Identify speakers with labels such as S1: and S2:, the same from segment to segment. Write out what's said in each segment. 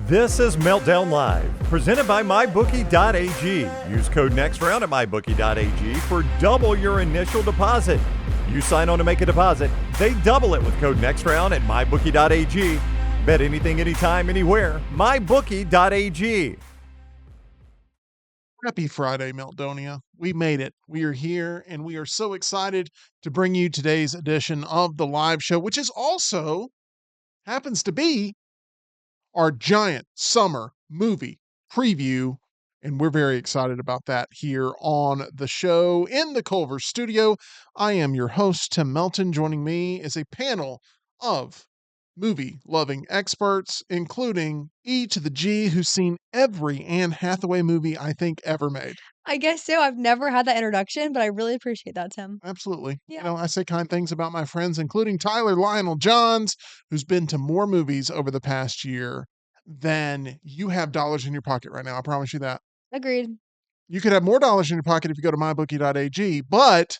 S1: This is Meltdown Live, presented by MyBookie.ag. Use code NEXTROUND at MyBookie.ag for double your initial deposit. You sign on to make a deposit, they double it with code NEXTROUND at MyBookie.ag. Bet anything, anytime, anywhere. MyBookie.ag.
S2: Happy Friday, Meltdonia. We made it. We are here, and we are so excited to bring you today's edition of the live show, which is also happens to be our giant summer movie preview. And we're very excited about that here on the show in the Culver studio. I am your host, Tim Melton. Joining me is a panel of movie loving experts, including E to the G, who's seen every Anne Hathaway movie I think ever made.
S3: I guess so. I've never had that introduction, but I really appreciate that, Tim.
S2: Absolutely.
S3: Yeah.
S2: I say kind things about my friends, including Tyler Lionel Johns, who's been to more movies over the past year than you have dollars in your pocket right now. I promise you that.
S3: Agreed.
S2: You could have more dollars in your pocket if you go to mybookie.ag, but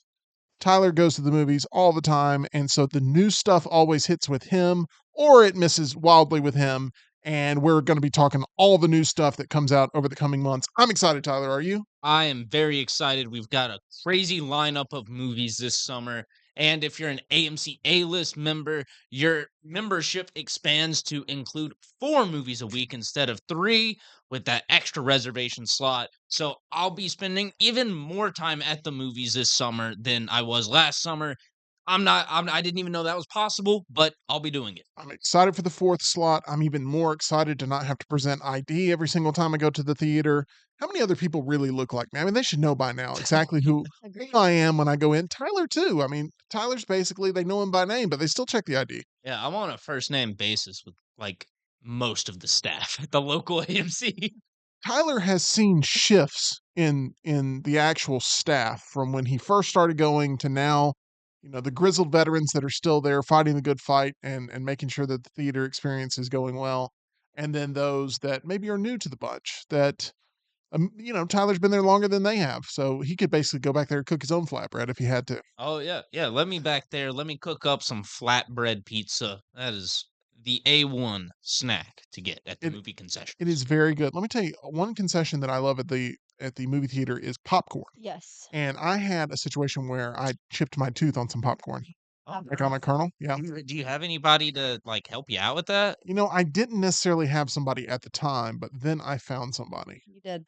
S2: Tyler goes to the movies all the time, and so the new stuff always hits with him, or it misses wildly with him, and we're going to be talking all the new stuff that comes out over the coming months. I'm excited, Tyler. Are you?
S4: I am very excited. We've got a crazy lineup of movies this summer. And if you're an AMC A-list member, your membership expands to include 4 movies a week instead of 3 with that extra reservation slot. So I'll be spending even more time at the movies this summer than I was last summer. I didn't even know that was possible, but I'll be doing it.
S2: I'm excited for the 4th slot. I'm even more excited to not have to present ID every single time I go to the theater. How many other people really look like me? I mean, they should know by now exactly who
S3: Agreed.
S2: I am when I go in. Tyler, too. I mean, Tyler's basically, they know him by name, but they still check the ID.
S4: Yeah, I'm on a first name basis with like most of the staff at the local AMC.
S2: Tyler has seen shifts in the actual staff from when he first started going to now. The grizzled veterans that are still there fighting the good fight and making sure that the theater experience is going well. And then those that maybe are new to the bunch that, Tyler's been there longer than they have. So he could basically go back there and cook his own flatbread if he had to.
S4: Oh yeah, yeah. Let me back there. Let me cook up some flatbread pizza. That is the A1 snack to get at the movie concession.
S2: It is very good. Let me tell you, one concession that I love at the movie theater is popcorn.
S3: Yes.
S2: And I had a situation where I chipped my tooth on some popcorn.
S4: Oh,
S2: Like on a kernel. Yeah.
S4: do you have anybody to like help you out with that?
S2: I didn't necessarily have somebody at the time, but then I found somebody.
S3: You did.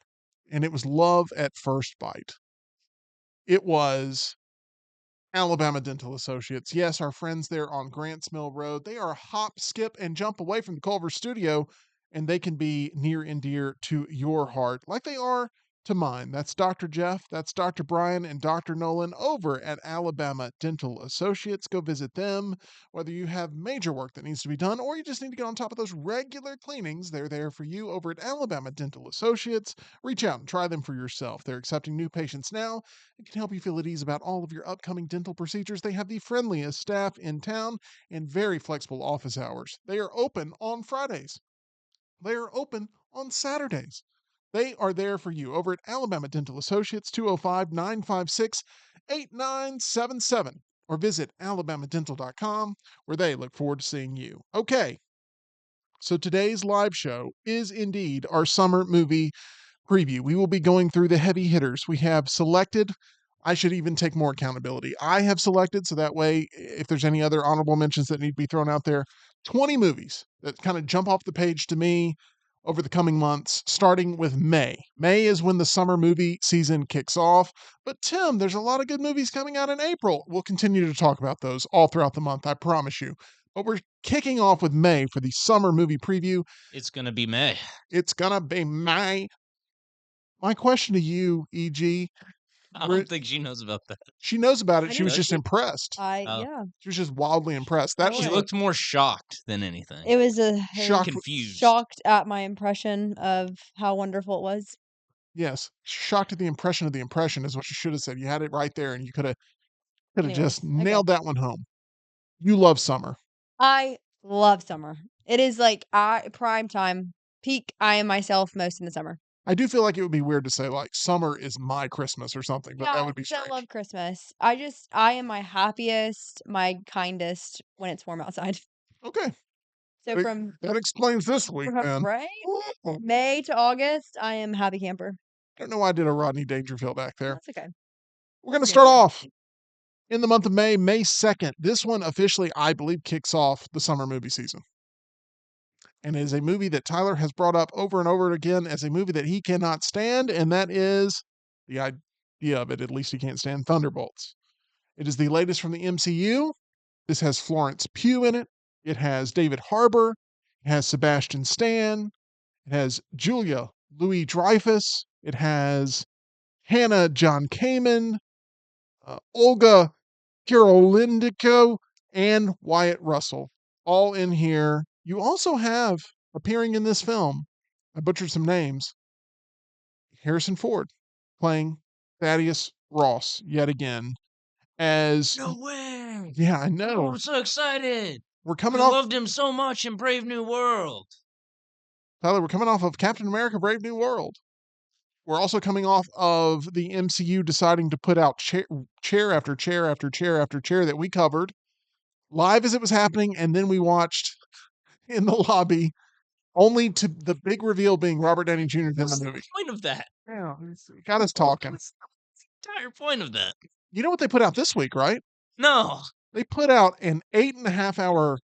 S2: And it was love at first bite. It was Alabama Dental Associates. Yes, our friends there on Grants Mill Road. They are a hop, skip, and jump away from the Culver studio, and they can be near and dear to your heart, like they are to mine. That's Dr. Jeff, that's Dr. Brian, and Dr. Nolan over at Alabama Dental Associates. Go visit them. Whether you have major work that needs to be done or you just need to get on top of those regular cleanings, they're there for you over at Alabama Dental Associates. Reach out and try them for yourself. They're accepting new patients now and can help you feel at ease about all of your upcoming dental procedures. They have the friendliest staff in town and very flexible office hours. They are open on Fridays. They are open on Saturdays. They are there for you over at Alabama Dental Associates, 205-956-8977, or visit alabamadental.com, where they look forward to seeing you. Okay, so today's live show is indeed our summer movie preview. We will be going through the heavy hitters. We have selected, I should even take more accountability. I have selected, so that way, if there's any other honorable mentions that need to be thrown out there, 20 movies that kind of jump off the page to me over the coming months, starting with May. May is when the summer movie season kicks off. But Tim, there's a lot of good movies coming out in April. We'll continue to talk about those all throughout the month, I promise you. But we're kicking off with May for the summer movie preview.
S4: It's gonna be May.
S2: It's gonna be May. My question to you, EG.
S4: I don't think she knows about that.
S2: She knows about it.
S3: I
S2: She was
S4: do.
S2: just impressed.
S3: Yeah.
S2: She was just wildly impressed. That
S3: Oh,
S2: was
S4: She looked more shocked than anything.
S3: It was
S2: Shocked.
S4: Confused.
S3: shocked at my impression of how wonderful it was.
S2: Yes, shocked at the impression of the impression is what you should have said. You had it right there, and you could have just
S3: Anyways, okay.
S2: nailed that one home. You love summer.
S3: I love summer. It is like prime time, peak. I am myself most in the summer.
S2: I do feel like it would be weird to say like summer is my Christmas or something, but that would be
S3: 'cause I
S2: strange.
S3: love Christmas. I am my happiest, my kindest when it's warm outside.
S2: Okay.
S3: So
S2: That-
S3: from
S2: That explains this week, man.
S3: right
S2: I
S3: May to August, I am happy camper.
S2: don't know why I did a Rodney Dangerfield act there.
S3: That's okay.
S2: We're going to start off in the month of May, May 2nd. This one officially, I believe, kicks off the summer movie season. And it is a movie that Tyler has brought up over and over again as a movie that he cannot stand, and that is the idea of it, at least he can't stand, Thunderbolts. It is the latest from the MCU. This has Florence Pugh in it. It has David Harbour. It has Sebastian Stan. It has Julia Louis-Dreyfus. It has Hannah John Kamen, Olga Kurylenko, and Wyatt Russell, all in here. You also have, appearing in this film, I butchered some names, Harrison Ford playing Thaddeus Ross yet again. As
S4: No way!
S2: yeah, I
S4: Oh,
S2: know.
S4: I'm so excited.
S2: We're
S4: I
S2: coming off,
S4: loved him so much in Brave New World.
S2: Tyler, we're coming off of Captain America Brave New World. We're also coming off of the MCU deciding to put out chair after chair after chair after chair that we covered live as it was happening, and then we watched in the lobby, only to the big reveal being Robert Downey Jr. in
S4: What's
S2: the
S4: the
S2: movie.
S4: point of that?
S2: Yeah, it got us talking.
S4: What's the entire point of that?
S2: You know what they put out this week, right?
S4: No.
S2: They put out an 8.5 hour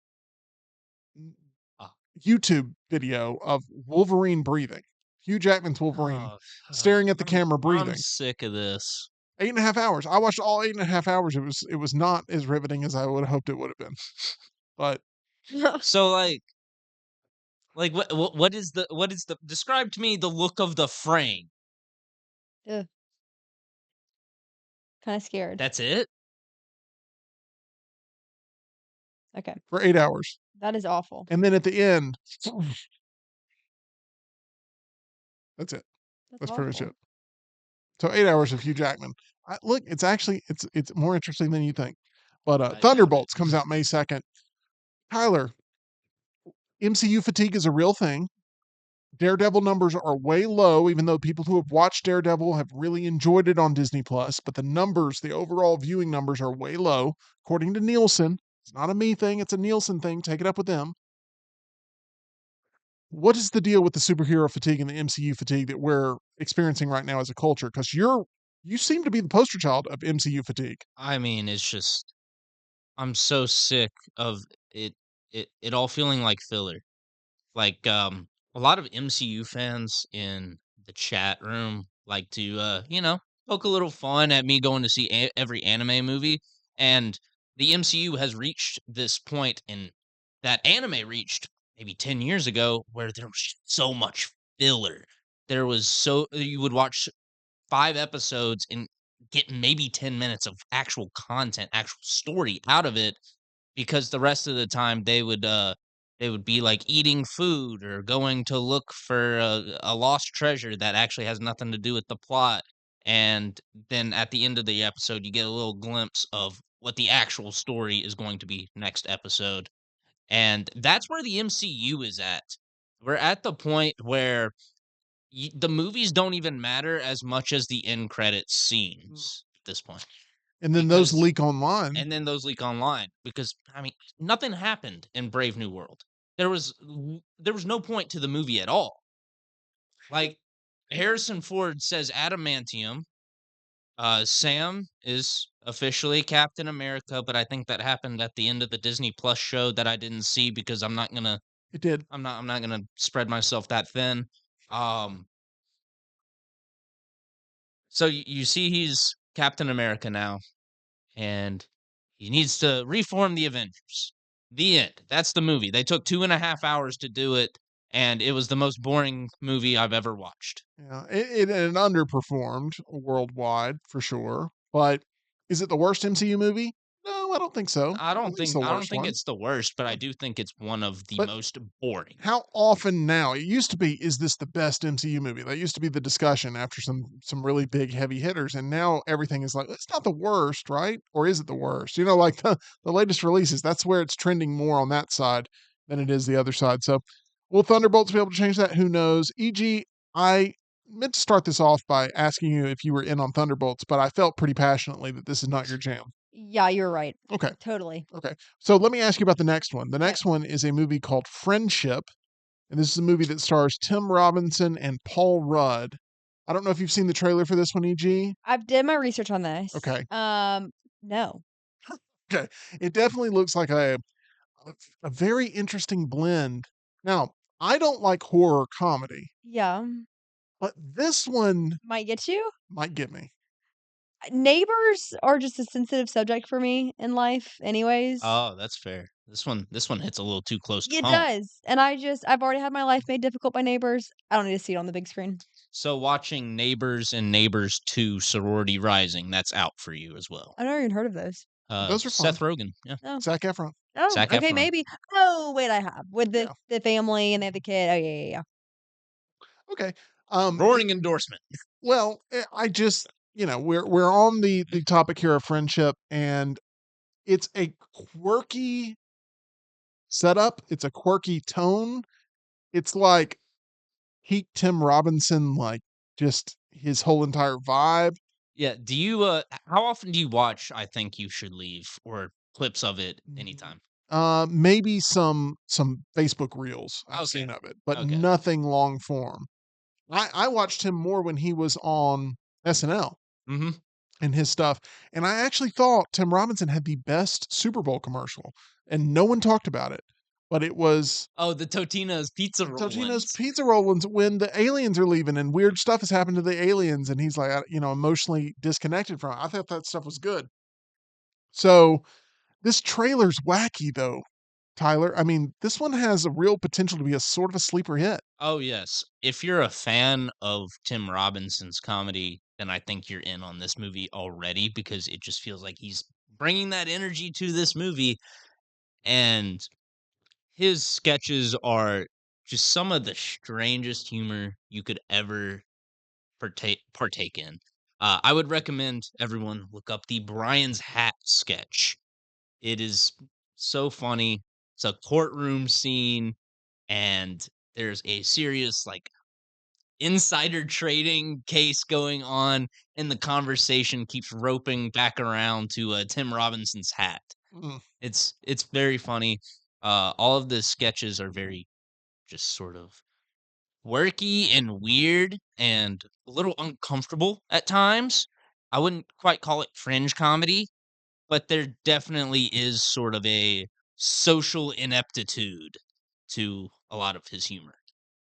S4: Ah.
S2: YouTube video of Wolverine breathing. Hugh Jackman's Wolverine
S4: Oh,
S2: staring at the camera
S4: I'm
S2: breathing.
S4: sick of this.
S2: 8.5 hours. I watched all 8.5 hours. It was not as riveting as I would have hoped it would have been. But
S4: So what is the describe to me the look of the frame?
S3: Kind of scared.
S4: That's it?
S3: Okay.
S2: for 8 hours.
S3: That is awful.
S2: And then at the end, that's it. That's pretty much
S3: awful.
S2: it. So 8 hours of Hugh Jackman. Look, it's actually it's more interesting than you think. But
S4: I doubt
S2: Thunderbolts
S4: it.
S2: comes out May 2nd. Tyler, MCU fatigue is a real thing. Daredevil numbers are way low, even though people who have watched Daredevil have really enjoyed it on Disney Plus. But the numbers, the overall viewing numbers are way low, according to Nielsen. It's not a me thing, it's a Nielsen thing. Take it up with them. What is the deal with the superhero fatigue and the MCU fatigue that we're experiencing right now as a culture? Because you seem to be the poster child of MCU fatigue.
S4: I mean, it's just I'm so sick of it all feeling like filler. Like a lot of MCU fans in the chat room like to poke a little fun at me going to see every anime movie, and the MCU has reached this point in that anime reached maybe 10 years ago where there was so much filler. There was so you would watch 5 episodes and get maybe 10 minutes of actual content, actual story out of it, because the rest of the time they would be like eating food or going to look for a lost treasure that actually has nothing to do with the plot. And then at the end of the episode, you get a little glimpse of what the actual story is going to be next episode. And that's where the MCU is at. We're at the point where the movies don't even matter as much as the end credits scenes at this point.
S2: And then those
S4: Because-
S2: leak online.
S4: And then those leak online because I mean nothing happened in Brave New World. There was no point to the movie at all. Like Harrison Ford says adamantium. Sam is officially Captain America, but I think that happened at the end of the Disney Plus show that I didn't see because
S2: It did.
S4: I'm not gonna spread myself that thin. So you see he's Captain America now, and he needs to reform the Avengers. The end. That's the movie. They took 2.5 hours to do it, and it was the most boring movie I've ever watched.
S2: Yeah, it underperformed worldwide for sure. But is it the worst MCU movie? No, I don't think so.
S4: I don't
S2: it's
S4: think
S2: the worst one.
S4: it's the worst, but I do think it's one of the
S2: But
S4: most boring.
S2: How often now? It used to be, is this the best MCU movie? That used to be the discussion after some really big heavy hitters, and now everything is like, it's not the worst, right? Or is it the worst? Like the latest releases, that's where it's trending more on that side than it is the other side. So will Thunderbolts be able to change that? Who knows? EG, I meant to start this off by asking you if you were in on Thunderbolts, but I felt pretty passionately that this is not your jam.
S3: Yeah, you're right.
S2: Okay.
S3: Totally.
S2: Okay. So let me ask you about the next one. The
S3: Okay.
S2: next one is a movie called Friendship, and this is a movie that stars Tim Robinson and Paul Rudd. I don't know if you've seen the trailer for this one, EG.
S3: I've did my research on this.
S2: Okay.
S3: No.
S2: Okay. It definitely looks like a very interesting blend. Now, I don't like horror comedy,
S3: Yeah.
S2: but this one
S3: Might get you.
S2: might get me.
S3: Neighbors are just a sensitive subject for me in life anyways.
S4: Oh, that's fair. This one hits a little too close to
S3: It
S4: home.
S3: does. And I've already had my life made difficult by neighbors. I don't need to see it on the big screen.
S4: So watching Neighbors and Neighbors 2 Sorority Rising, that's out for you as well.
S3: I've never even heard of those.
S2: Those are
S4: Seth
S2: fun.
S4: Rogen, yeah.
S3: Oh.
S2: Zac Efron.
S3: Oh,
S4: Zac
S3: okay,
S4: Efron.
S3: maybe. Oh, wait, I have. With
S2: Yeah.
S3: the family and they have the kid. Oh, yeah.
S2: Okay.
S4: Roaring endorsement.
S2: Well, I just, we're on the topic here of friendship, and it's a quirky setup. It's a quirky tone. It's like Heat Tim Robinson, like just his whole entire vibe.
S4: Yeah, do you how often do you watch I Think You Should Leave or clips of it anytime?
S2: Maybe some Facebook reels I've
S4: Okay.
S2: seen of it, but
S4: Okay.
S2: nothing long form. I watched him more when he was on SNL
S4: Mhm.
S2: and his stuff, and I actually thought Tim Robinson had the best Super Bowl commercial, and no one talked about it, but it was
S4: Oh, the Totino's pizza roll
S2: Totino's
S4: ones.
S2: pizza roll ones when the aliens are leaving and weird stuff has happened to the aliens, and he's like, emotionally disconnected from it. I thought that stuff was good. So this trailer's wacky though, Tyler. I mean, this one has a real potential to be a sort of a sleeper hit.
S4: Oh, yes. If you're a fan of Tim Robinson's comedy, then I think you're in on this movie already because it just feels like he's bringing that energy to this movie, and his sketches are just some of the strangest humor you could ever partake in. I would recommend everyone look up the Brian's Hat sketch. It is so funny. It's a courtroom scene, and there's a serious like insider trading case going on, and the conversation keeps roping back around to Tim Robinson's hat.
S2: Mm.
S4: It's very funny. All of the sketches are very just sort of quirky and weird and a little uncomfortable at times. I wouldn't quite call it fringe comedy, but there definitely is sort of a social ineptitude to a lot of his humor.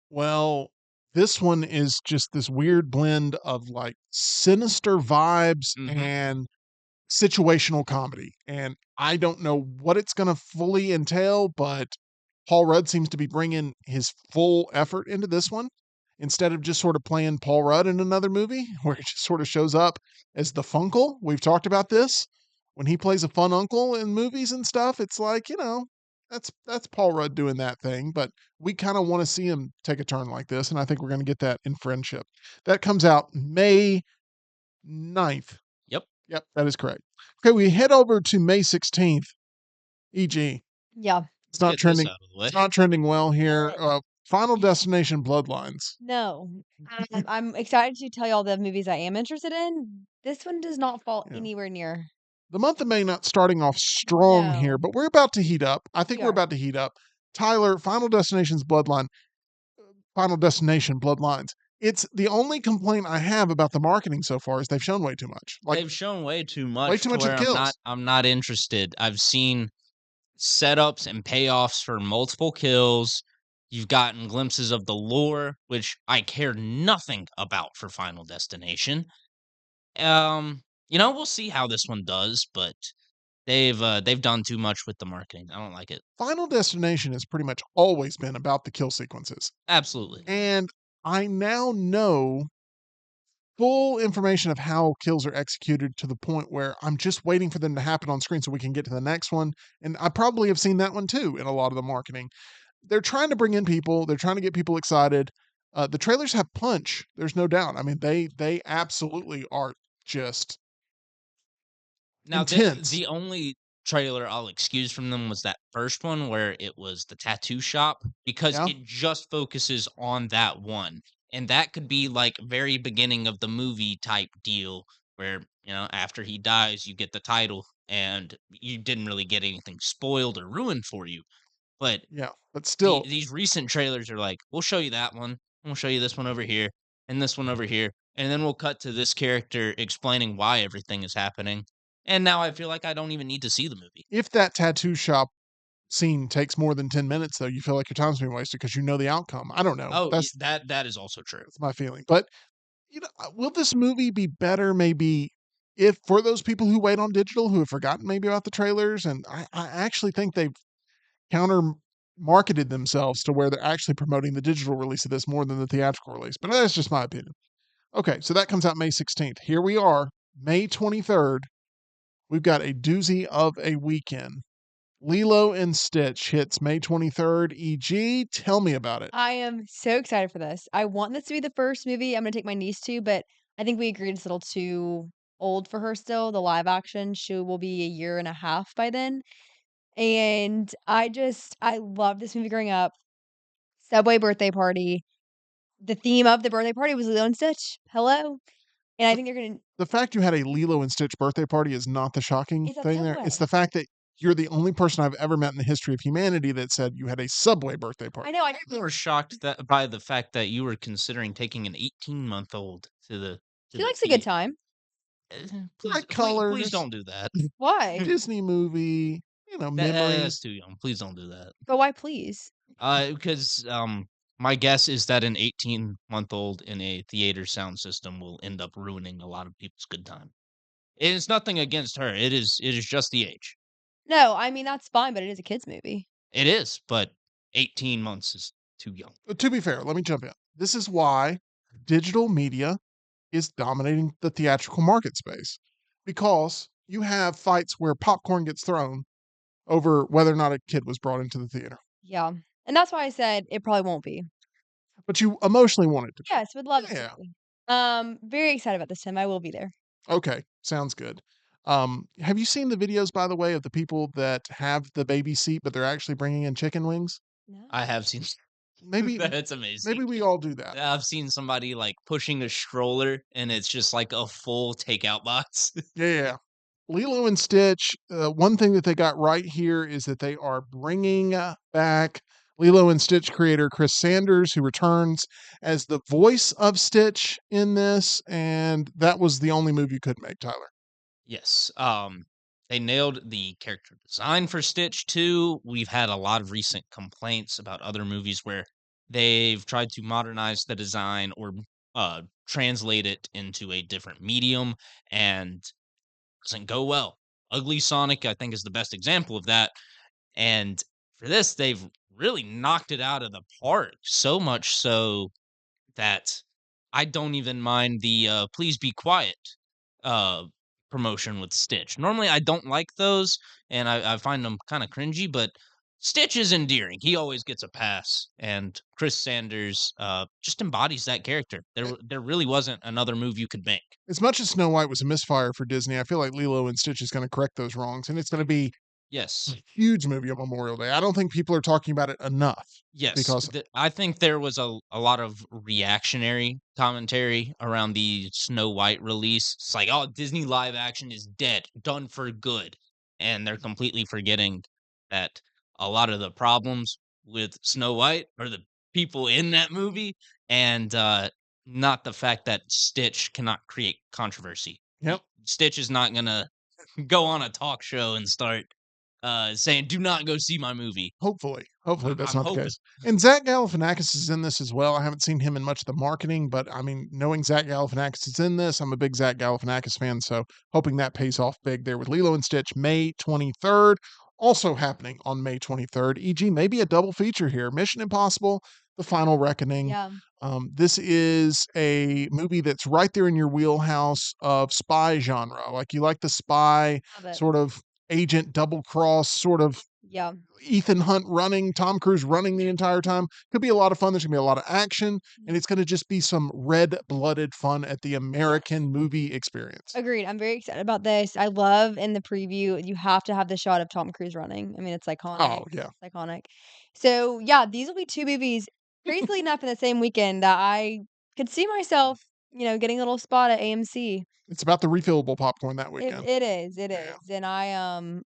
S2: Well, this one is just this weird blend of like sinister vibes
S4: Mhm.
S2: and situational comedy. And I don't know what it's going to fully entail, but Paul Rudd seems to be bringing his full effort into this one instead of just sort of playing Paul Rudd in another movie where he just sort of shows up as the Funkle. We've talked about this. When he plays a fun uncle in movies and stuff, it's like, that's Paul Rudd doing that thing, but we kind of want to see him take a turn like this, and I think we're going to get that in Friendship. That comes out May 9th.
S4: Yep.
S2: Yep, that is correct. Okay, we head over to May 16th. EG.
S3: Yeah.
S2: It's not
S4: Get this
S2: trending.
S4: out of the way.
S2: It's not trending well here. Final Destination Bloodlines.
S3: No. I'm excited to tell you all the movies I am interested in. This one does not fall
S2: Yeah.
S3: anywhere near.
S2: The month of May not starting off strong
S3: No.
S2: here, but we're about to heat up. I think
S3: We
S2: we're
S3: are.
S2: about to heat up. Tyler, Final Destination Bloodlines. It's the only complaint I have about the marketing so far is they've shown way too much. Like
S4: They've shown way too
S2: way
S4: much
S2: too
S4: to
S2: much of
S4: where
S2: kills.
S4: I'm not interested. I've seen setups and payoffs for multiple kills. You've gotten glimpses of the lore, which I care nothing about for Final Destination. We'll see how this one does, but they've done too much with the marketing. I don't like it.
S2: Final Destination has pretty much always been about the kill sequences.
S4: Absolutely.
S2: And I now know full information of how kills are executed to the point where I'm just waiting for them to happen on screen so we can get to the next one. And I probably have seen that one too in a lot of the marketing. They're trying to bring in people, they're trying to get people excited. The trailers have punch, there's no doubt. I mean, they absolutely are just
S4: Now
S2: intense.
S4: the only trailer I'll excuse from them was that first one where it was the tattoo shop because
S2: Yeah.
S4: it just focuses on that one. And that could be like very beginning of the movie type deal where, after he dies, you get the title and you didn't really get anything spoiled or ruined for you. But
S2: Yeah, but still,
S4: these recent trailers are like, we'll show you that one, and we'll show you this one over here, and this one over here, and then we'll cut to this character explaining why everything is happening. And now I feel like I don't even need to see the movie.
S2: if that tattoo shop scene takes more than 10 minutes, though, you feel like your time's being wasted because you know the outcome. I don't know.
S4: Oh,
S2: That's
S4: that is also true.
S2: that's my feeling. But will this movie be better? Maybe if for those people who wait on digital who have forgotten maybe about the trailers, and I actually think they've counter marketed themselves to where they're actually promoting the digital release of this more than the theatrical release. But that's just my opinion. Okay, so that comes out May 16th. Here we are, May 23rd. We've got a doozy of a weekend. Lilo and Stitch hits May 23rd. EG, tell me about it.
S3: I am so excited for this. I want this to be the first movie I'm gonna take my niece to, but I think we agreed it's a little too old for her still. The live action, she will be a year and a half by then. And I love this movie growing up. Subway birthday party. The theme of the birthday party was Lilo and Stitch. Hello. And I think they're gonna
S2: The fact you had a Lilo and Stitch birthday party is not the shocking
S3: It's a
S2: thing there. It's
S3: Subway.
S2: the fact that you're the only person I've ever met in the history of humanity that said you had a Subway birthday party.
S3: I know, I
S4: I'm more shocked that by the fact that you were considering taking an 18-month-old to the
S3: She likes a good
S4: theater.
S3: time.
S2: Bright
S4: Please
S2: colors,
S4: don't do that.
S3: Why?
S2: Disney movie, memories.
S4: That's too young. Please don't do that.
S3: But why please?
S4: Because my guess is that an 18-month-old in a theater sound system will end up ruining a lot of people's good time. It's nothing against her. It is just the age.
S3: No, I mean, that's fine, but it is a kids movie.
S4: It is, but 18 months is too young.
S2: To be fair, let me jump in. This is why digital media is dominating the theatrical market space because you have fights where popcorn gets thrown over whether or not a kid was brought into the theater.
S3: Yeah. And that's why I said it probably won't be.
S2: But you emotionally want it to
S3: Yes, would love it
S2: be.
S3: to
S2: Yeah.
S3: be. Very excited about this time. I will be there.
S2: Okay. Sounds good. Have you seen the videos, by the way, of the people that have the baby seat, but they're actually bringing in chicken wings?
S3: No.
S4: I have seen
S2: Maybe,
S4: that's amazing.
S2: maybe we all do that.
S4: I've seen somebody like pushing a stroller and it's just like a full takeout box.
S2: Yeah. Lilo and Stitch, one thing that they got right here is that they are bringing back Lilo and Stitch creator Chris Sanders, who returns as the voice of Stitch in this, and that was the only move you could make, Tyler.
S4: Yes. They nailed the character design for Stitch too. We've had a lot of recent complaints about other movies where they've tried to modernize the design or translate it into a different medium and doesn't go well. Ugly Sonic, I think, is the best example of that. And for this, they've really knocked it out of the park. So much so that I don't even mind the "Please Be Quiet" uh, promotion with Stitch. Normally, I don't like those, and I find them kind of cringy, but Stitch is endearing. He always gets a pass, and Chris Sanders just embodies that character. There really wasn't another move you could make.
S2: As much as Snow White was a misfire for Disney, I feel like Lilo and Stitch is going to correct those wrongs, and it's going to be
S4: Yes.
S2: a huge movie on Memorial Day. I don't think people are talking about it enough
S4: Yes,
S2: because
S4: I think there was a lot of reactionary commentary around the Snow White release. It's like, oh, Disney live action is dead, done for good. And they're completely forgetting that a lot of the problems with Snow White are the people in that movie and not the fact that Stitch cannot create controversy.
S2: yep,
S4: Stitch is not going to go on a talk show and start saying, do not go see my movie.
S2: hopefully that's
S4: I'm
S2: not the
S4: hoping.
S2: case. And Zach Galifianakis is in this as well. I haven't seen him in much of the marketing, but I mean, knowing Zach Galifianakis is in this, I'm a big Zach Galifianakis fan, so hoping that pays off big there with Lilo and Stitch, May 23rd. Also happening on May 23rd, e.g., maybe a double feature here: Mission Impossible: The Final Reckoning.
S3: Yeah.
S2: This is a movie that's right there in your wheelhouse of spy genre. Like you like the spy
S3: Love it.
S2: sort of agent double cross sort of
S3: Yeah.
S2: Ethan Hunt running, Tom Cruise running the entire time. Could be a lot of fun. There's gonna be a lot of action, and it's gonna just be some red-blooded fun at the American movie experience.
S3: Agreed. I'm very excited about this. I love in the preview, you have to have the shot of Tom Cruise running. I mean, it's iconic.
S2: Oh yeah,
S3: It's iconic. So yeah, these will be two movies, crazily enough, in the same weekend that I could see myself getting a little spot at AMC.
S2: It's about the refillable popcorn that
S3: It
S2: weekend.
S3: it is, it
S2: Yeah.
S3: is, and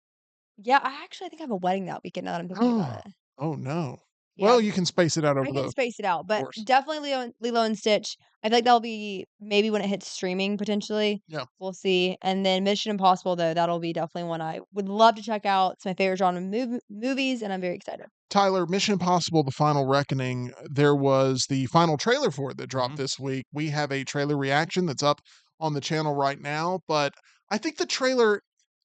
S3: yeah, I actually think I have a wedding that weekend now that I'm thinking about it.
S2: Oh, no.
S3: Yeah,
S2: Well, you can space it out
S3: I
S2: over
S3: can
S2: the
S3: space it out, but
S2: course.
S3: definitely Lilo and Stitch. I feel like that'll be maybe when it hits streaming potentially.
S2: Yeah.
S3: We'll see. And then Mission Impossible though, that'll be definitely one I would love to check out. It's my favorite genre of movies, and I'm very excited.
S2: Tyler, Mission Impossible: The Final Reckoning, there was the final trailer for it that dropped
S4: Mhm.
S2: this week. We have a trailer reaction that's up on the channel right now, but I think the trailer,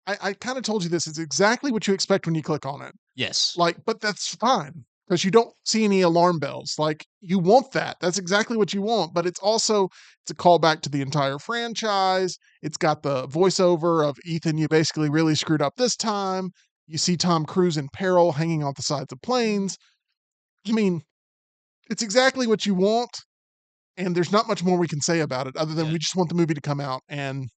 S2: I kind of told you this, is exactly what you expect when you click on it.
S4: Yes.
S2: Like, but that's fine because you don't see any alarm bells. Like, you want that. That's exactly what you want. But it's a callback to the entire franchise. It's got the voiceover of Ethan, you basically really screwed up this time. You see Tom Cruise in peril hanging off the sides of planes. I mean, it's exactly what you want. And there's not much more we can say about it other than
S4: Yeah.
S2: we just want the movie to come out and,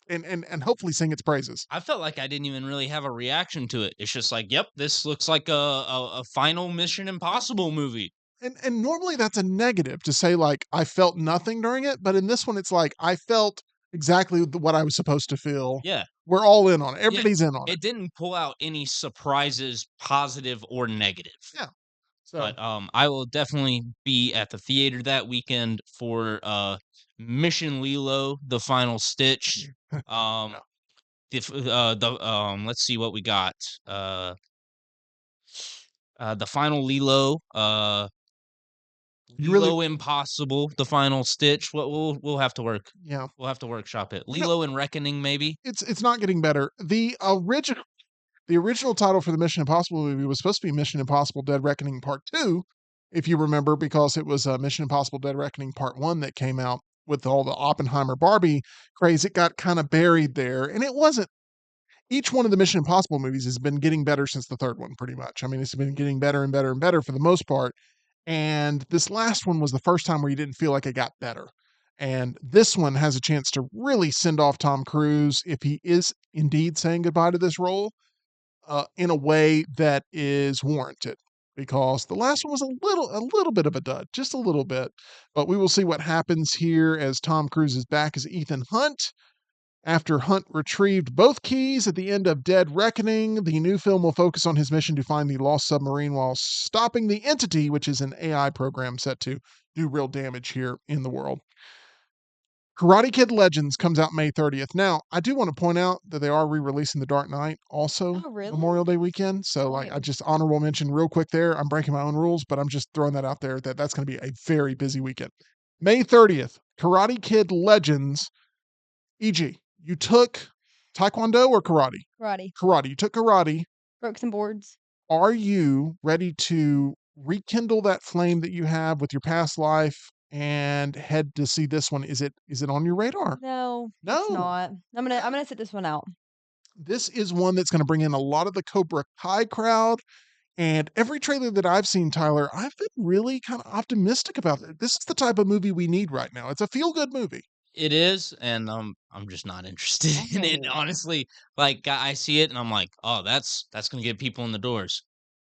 S2: and hopefully sing its praises.
S4: I felt like I didn't even really have a reaction to it. It's just like, yep, this looks like a final Mission Impossible movie.
S2: And normally that's a negative to say like I felt nothing during it, but in this one it's like I felt exactly what I was supposed to feel.
S4: Yeah.
S2: We're all in on it.
S4: Yeah.
S2: Everybody's in on it.
S4: It didn't pull out any surprises, positive or negative.
S2: Yeah. So
S4: But I will definitely be at the theater that weekend for Mission Lilo: The Final Stitch. Um,
S2: Yeah.
S4: let's see what we got. The final Lilo,
S2: You really
S4: Lilo Impossible, The Final Stitch. What we'll have to work.
S2: yeah.
S4: We'll have to workshop it.
S2: You know,
S4: Lilo and Reckoning, maybe.
S2: it's not getting better. The original title for the Mission Impossible movie was supposed to be Mission Impossible: Dead Reckoning Part 2, if you remember, because it was Mission Impossible: Dead Reckoning Part 1 that came out with all the Oppenheimer Barbie craze. It got kind of buried there, and it wasn't. Each one of the Mission Impossible movies has been getting better since the third one, pretty much. I mean, it's been getting better and better and better for the most part. And this last one was the first time where you didn't feel like it got better. And this one has a chance to really send off Tom Cruise if he is indeed saying goodbye to this role in a way that is warranted. Because the last one was a little bit of a dud, just a little bit. But we will see what happens here as Tom Cruise is back as Ethan Hunt. After Hunt retrieved both keys at the end of Dead Reckoning, the new film will focus on his mission to find the lost submarine while stopping the Entity, which is an AI program set to do real damage here in the world. Karate Kid Legends comes out May 30th. Now, I do want to point out that they are re-releasing The Dark Knight also
S3: Oh, really?
S2: Memorial Day weekend. So, like, I
S3: Nice.
S2: just honorable mention real quick there. I'm breaking my own rules, but I'm just throwing that out there that that's going to be a very busy weekend. May 30th, Karate Kid Legends. E.g., you took Taekwondo or karate?
S3: Karate.
S2: Karate. You took karate.
S3: Broke some boards.
S2: Are you ready to rekindle that flame that you have with your past life and head to see this one? Is it on your radar?
S3: No, it's
S2: No.
S3: not. I'm gonna sit this one out.
S2: This is one that's going to bring in a lot of the Cobra Kai crowd. And every trailer that I've seen, Tyler, I've been really kind of optimistic about it. This is the type of movie we need right now. It's a feel-good movie.
S4: It is, and I'm just not interested in it,
S2: Oh.
S4: honestly. Like, I see it and I'm like, "Oh, that's gonna get people in the doors.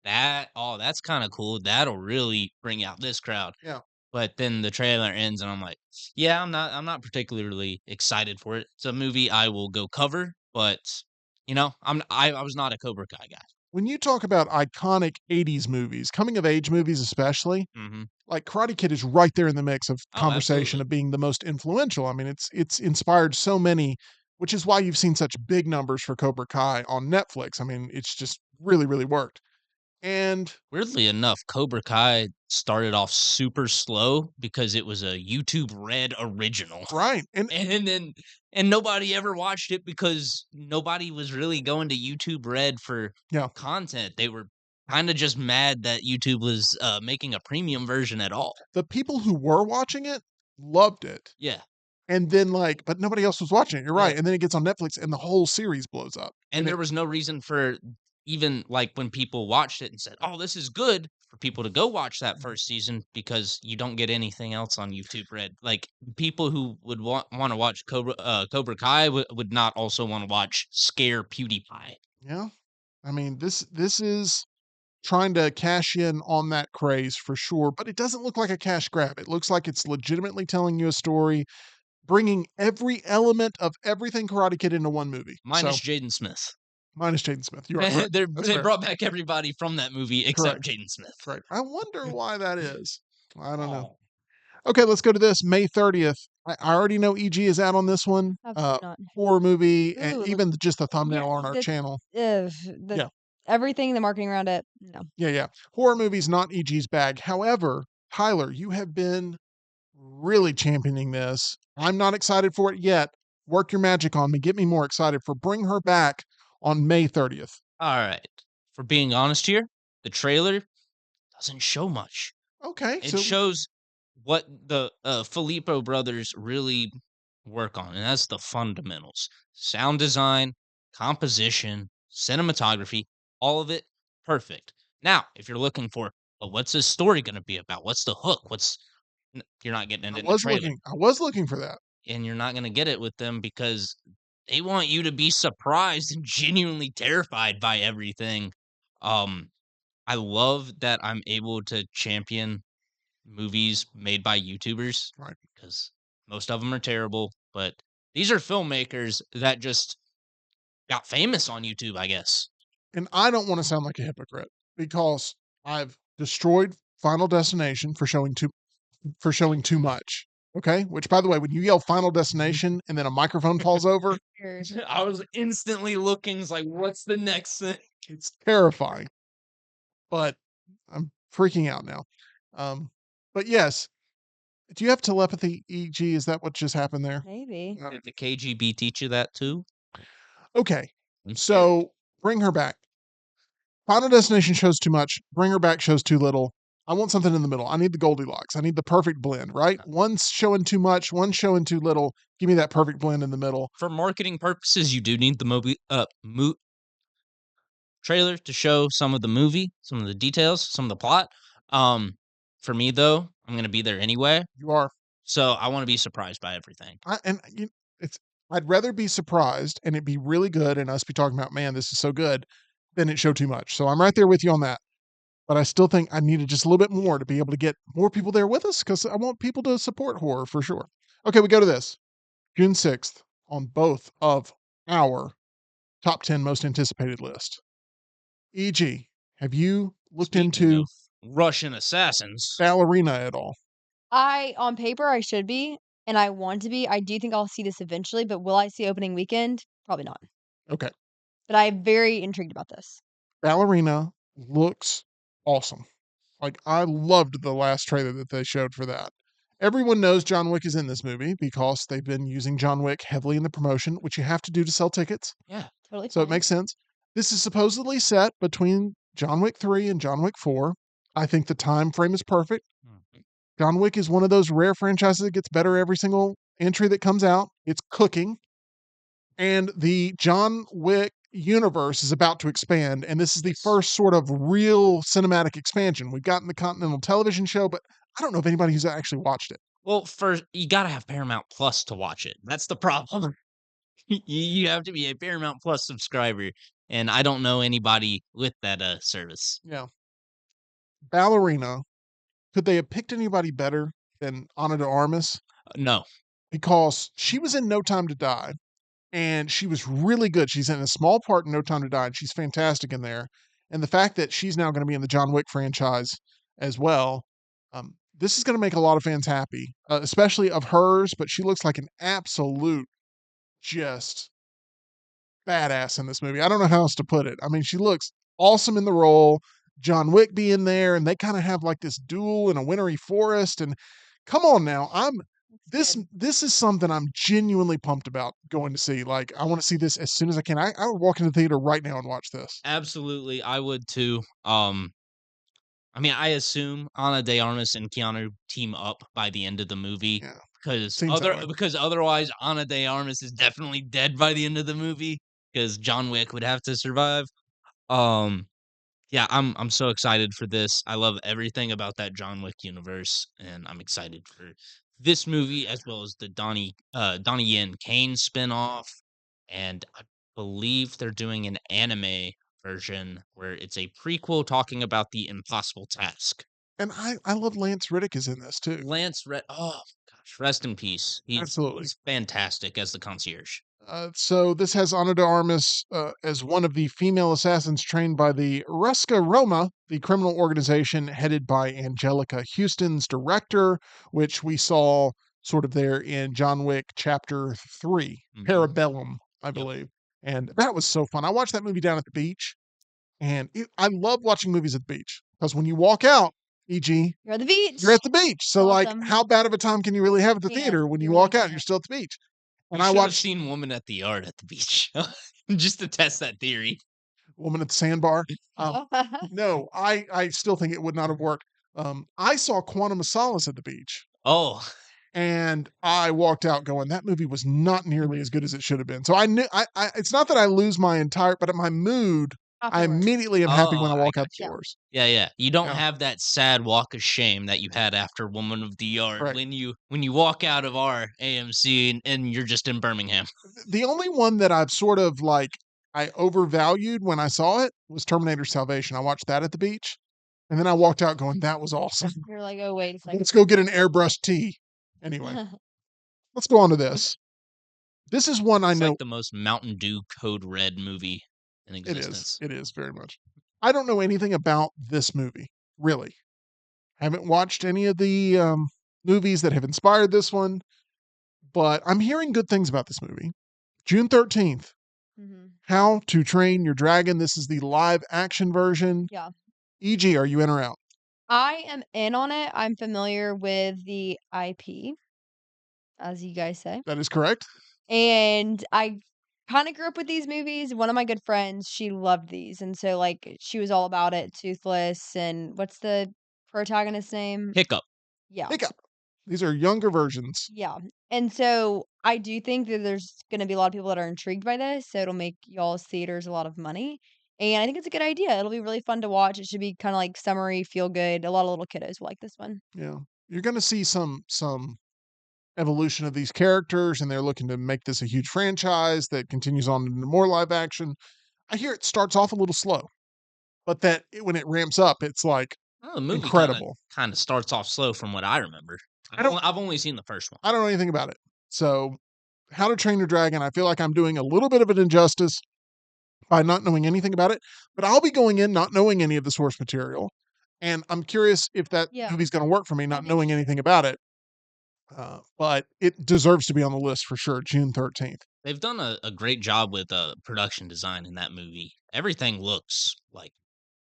S4: That's kinda cool. That'll really bring out this crowd."
S2: Yeah.
S4: But then the trailer ends and I'm like, "Yeah, I'm not particularly excited for it." It's a movie I will go cover, but, I was not a Cobra Kai guy.
S2: When you talk about iconic 80s movies, coming of age movies especially,
S4: Mhm.
S2: like Karate Kid is right there in the mix of
S4: Oh,
S2: conversation
S4: absolutely.
S2: of being the most influential. I mean, it's inspired so many, which is why you've seen such big numbers for Cobra Kai on Netflix. I mean, it's just really, really worked. And
S4: Weirdly enough, Cobra Kai started off super slow because it was a YouTube Red original.
S2: right, and
S4: And nobody ever watched it because nobody was really going to YouTube Red for
S2: yeah,
S4: content. They were kinda just mad that YouTube was, making a premium version at all.
S2: the people who were watching it loved it.
S4: Yeah,
S2: And then like, but nobody else was watching it. You're
S4: yeah,
S2: right. And then it gets on Netflix and the whole series blows up.
S4: and
S2: And
S4: there
S2: it
S4: was no reason for even, like, when people watched it and said, "Oh, this is good," for people to go watch that first season because you don't get anything else on YouTube Red. Like, people who would wanna watch Cobra Kai would not also wanna watch Scare PewDiePie.
S2: yeah. I mean, this is trying to cash in on that craze for sure, but it doesn't look like a cash grab. It looks like it's legitimately telling you a story, bringing every element of everything Karate Kid into one movie.
S4: Minus Jaden Smith.
S2: Minus Jaden Smith. You are correct. That's
S4: They
S2: fair.
S4: brought back everybody from that movie except
S2: Correct.
S4: Jaden Smith.
S2: Correct. I wonder why that is. I don't know.
S4: Oh,
S2: Okay, let's go to this May 30th. I already know EG is out on this one.
S3: Absolutely not.
S2: Horror movie, and
S3: Ooh,
S2: even just the thumbnail
S3: yeah,
S2: on our channel.
S3: the
S2: Yeah.
S3: everything, the marketing around it, no.
S2: Yeah. Horror movies not EG's bag. However, Tyler, you have been really championing this. I'm not excited for it yet. Work your magic on me. Get me more excited for Bring Her Back on May 30th.
S4: all right. For being honest here, the trailer doesn't show much.
S2: Okay,
S4: It
S2: so
S4: shows what the Filippo brothers really work on, and that's the fundamentals: sound design, composition, cinematography, all of it perfect. Now, if you're looking for, well, what's this story going to be about? What's the hook? You're not getting it in the trailer,
S2: I was looking for that.
S4: and you're not going to get it with them because they want you to be surprised and genuinely terrified by everything. Um, I love that I'm able to champion movies made by YouTubers,
S2: Right.
S4: because most of them are terrible, but these are filmmakers that just got famous on YouTube, I guess.
S2: And I don't want to sound like a hypocrite because I've destroyed Final Destination for showing too much. Okay? Which by the way, when you yell Final Destination and then a microphone falls over,
S3: Weird.
S4: I was instantly looking, it's like, what's the next thing?
S2: it's terrifying. But I'm freaking out now. But yes, do you have telepathy, EG? Is that what just happened there?
S3: Maybe.
S4: Did the KGB teach you that too?
S2: Okay.
S4: I'm scared.
S2: So Bring Her Back. Final Destination shows too much. Bring Her Back shows too little. I want something in the middle. I need the Goldilocks. I need the perfect blend, right? One's showing too much, one's showing too little. Give me that perfect blend in the middle.
S4: For marketing purposes, you do need the trailer to show some of the movie, some of the details, some of the plot. For me though, I'm gonna be there anyway,
S2: You are.
S4: so I want to be surprised by everything.
S2: It's. I'd rather be surprised and it be really good and us be talking about, man, this is so good, than it show too much. So I'm right there with you on that. But I still think I needed just a little bit more to be able to get more people there with us because I want people to support horror for sure. Okay, we go to this June 6th on both of our top 10 most anticipated list. EG, have you looked
S4: Speaking
S2: into
S4: of Russian assassins,
S2: Ballerina at all?
S3: On paper, I should be, and I want to be. I do think I'll see this eventually, but will I see opening weekend? Probably not.
S2: Okay.
S3: But I'm very intrigued about this.
S2: Ballerina looks awesome. Like, I loved the last trailer that they showed for that. Everyone knows John Wick is in this movie because they've been using John Wick heavily in the promotion, which you have to do to sell tickets.
S4: yeah,
S3: Totally
S2: So it
S3: fine.
S2: makes sense. This is supposedly set between John Wick 3 and John Wick 4. I think the time frame is perfect. John Wick is one of those rare franchises that gets better every single entry that comes out. It's cooking. And the John Wick universe is about to expand. And this is the first sort of real cinematic expansion. We've gotten the Continental Television show, but I don't know of anybody who's actually watched it.
S4: well, first you gotta have Paramount Plus to watch it. That's the problem. You have to be a Paramount Plus subscriber, and I don't know anybody with that service.
S2: Yeah. Ballerina, could they have picked anybody better than Ana de Armas?
S4: No,
S2: Because she was in No Time to Die. And she was really good. She's in a small part in No Time to Die, and she's fantastic in there. And the fact that she's now going to be in the John Wick franchise as well, this is going to make a lot of fans happy, especially of hers. But she looks like an absolute just badass in this movie. I don't know how else to put it. I mean, she looks awesome in the role. John Wick being there, and they kind of have like this duel in a wintry forest. And come on now, this is something I'm genuinely pumped about going to see. Like, I want to see this as soon as I can. I would walk into the theater right now and watch this.
S4: absolutely, I would too. I mean, I assume Ana de Armas and Keanu team up by the end of the movie,
S2: Yeah,
S4: because
S2: seems that way.
S4: otherwise Ana de Armas is definitely dead by the end of the movie, because John Wick would have to survive. Um, yeah, I'm so excited for this. I love everything about that John Wick universe, and I'm excited for this movie as well as the Donnie Yen Kane spinoff, and I believe they're doing an anime version where it's a prequel talking about the impossible task.
S2: And I love Lance Riddick is in this too.
S4: Oh gosh, rest in peace.
S2: Absolutely.
S4: He's fantastic as the concierge.
S2: So this has Ana de Armas as one of the female assassins trained by the Ruska Roma, the criminal organization headed by Angelica Houston's director, which we saw sort of there in John Wick Chapter 3, Parabellum, I believe. And that was so fun. I watched that movie down at the beach, and I love watching movies at the beach because when you walk out, e.g.,
S3: You're at the beach.
S2: you're at the beach. So,
S3: Awesome.
S2: like, how bad of a time can you really have at the
S3: Can't.
S2: theater when you
S3: You
S2: walk
S3: really
S2: out and you're
S3: can't.
S2: still at the beach? And
S4: You
S2: I
S4: should have
S2: watched
S4: seen Woman at the Yard at the beach just to test that theory.
S2: Woman at the Sandbar. No, I still think it would not have worked. I saw Quantum of Solace at the beach,
S4: Oh,
S2: and I walked out going, that movie was not nearly as good as it should have been. So I knew it's not that I lose my entire, but my mood, I
S3: Afterwards.
S2: immediately am happy when I
S4: I
S2: walk out the
S3: gotcha.
S2: doors.
S4: yeah. You don't
S2: Yeah.
S4: have that sad walk of shame that you had after Woman of the Yard
S2: Right.
S4: when you walk out of our AMC and you're just in Birmingham.
S2: The only one that I've sort of like I overvalued when I saw it was Terminator Salvation. I watched that at the beach, and then I walked out going, that was awesome.
S3: You're like, oh, wait a second.
S2: Let's go get an airbrush tea. Anyway, let's go on to this. This is one I
S4: It's
S2: know.
S4: like the most Mountain Dew Code Red movie in
S2: It
S4: existence.
S2: is. It is very much. I don't know anything about this movie, really. Haven't watched any of the movies that have inspired this one, but I'm hearing good things about this movie. June 13th, How to Train Your Dragon. This is the live action version.
S3: Yeah.
S2: E.g., are you in or out?
S3: I am in on it. I'm familiar with the IP, as you guys say.
S2: That is correct.
S3: And I kind of grew up with these movies. One of my good friends, she loved these. And so, like, she was all about it. Toothless. And what's the protagonist's name?
S4: Hiccup.
S3: Yeah.
S2: Hiccup. These are younger versions.
S3: Yeah. And so I do think that there's going to be a lot of people that are intrigued by this. So it'll make y'all's theaters a lot of money. And I think it's a good idea. It'll be really fun to watch. It should be kind of like summery, feel good. A lot of little kiddos will like this one.
S2: Yeah. You're going to see some evolution of these characters, and they're looking to make this a huge franchise that continues on into more live action. I hear it starts off a little slow, but when it ramps up, it's like
S4: Well, the movie
S2: incredible.
S4: Kind of starts off slow from what I remember. I've only seen the first one.
S2: I don't know anything about it. So, How to Train Your Dragon, I feel like I'm doing a little bit of an injustice by not knowing anything about it, but I'll be going in not knowing any of the source material. And I'm curious if that movie's going to work for me, not knowing anything about it. But it deserves to be on the list for sure, June 13th.
S4: They've done a great job with production design in that movie. Everything looks like,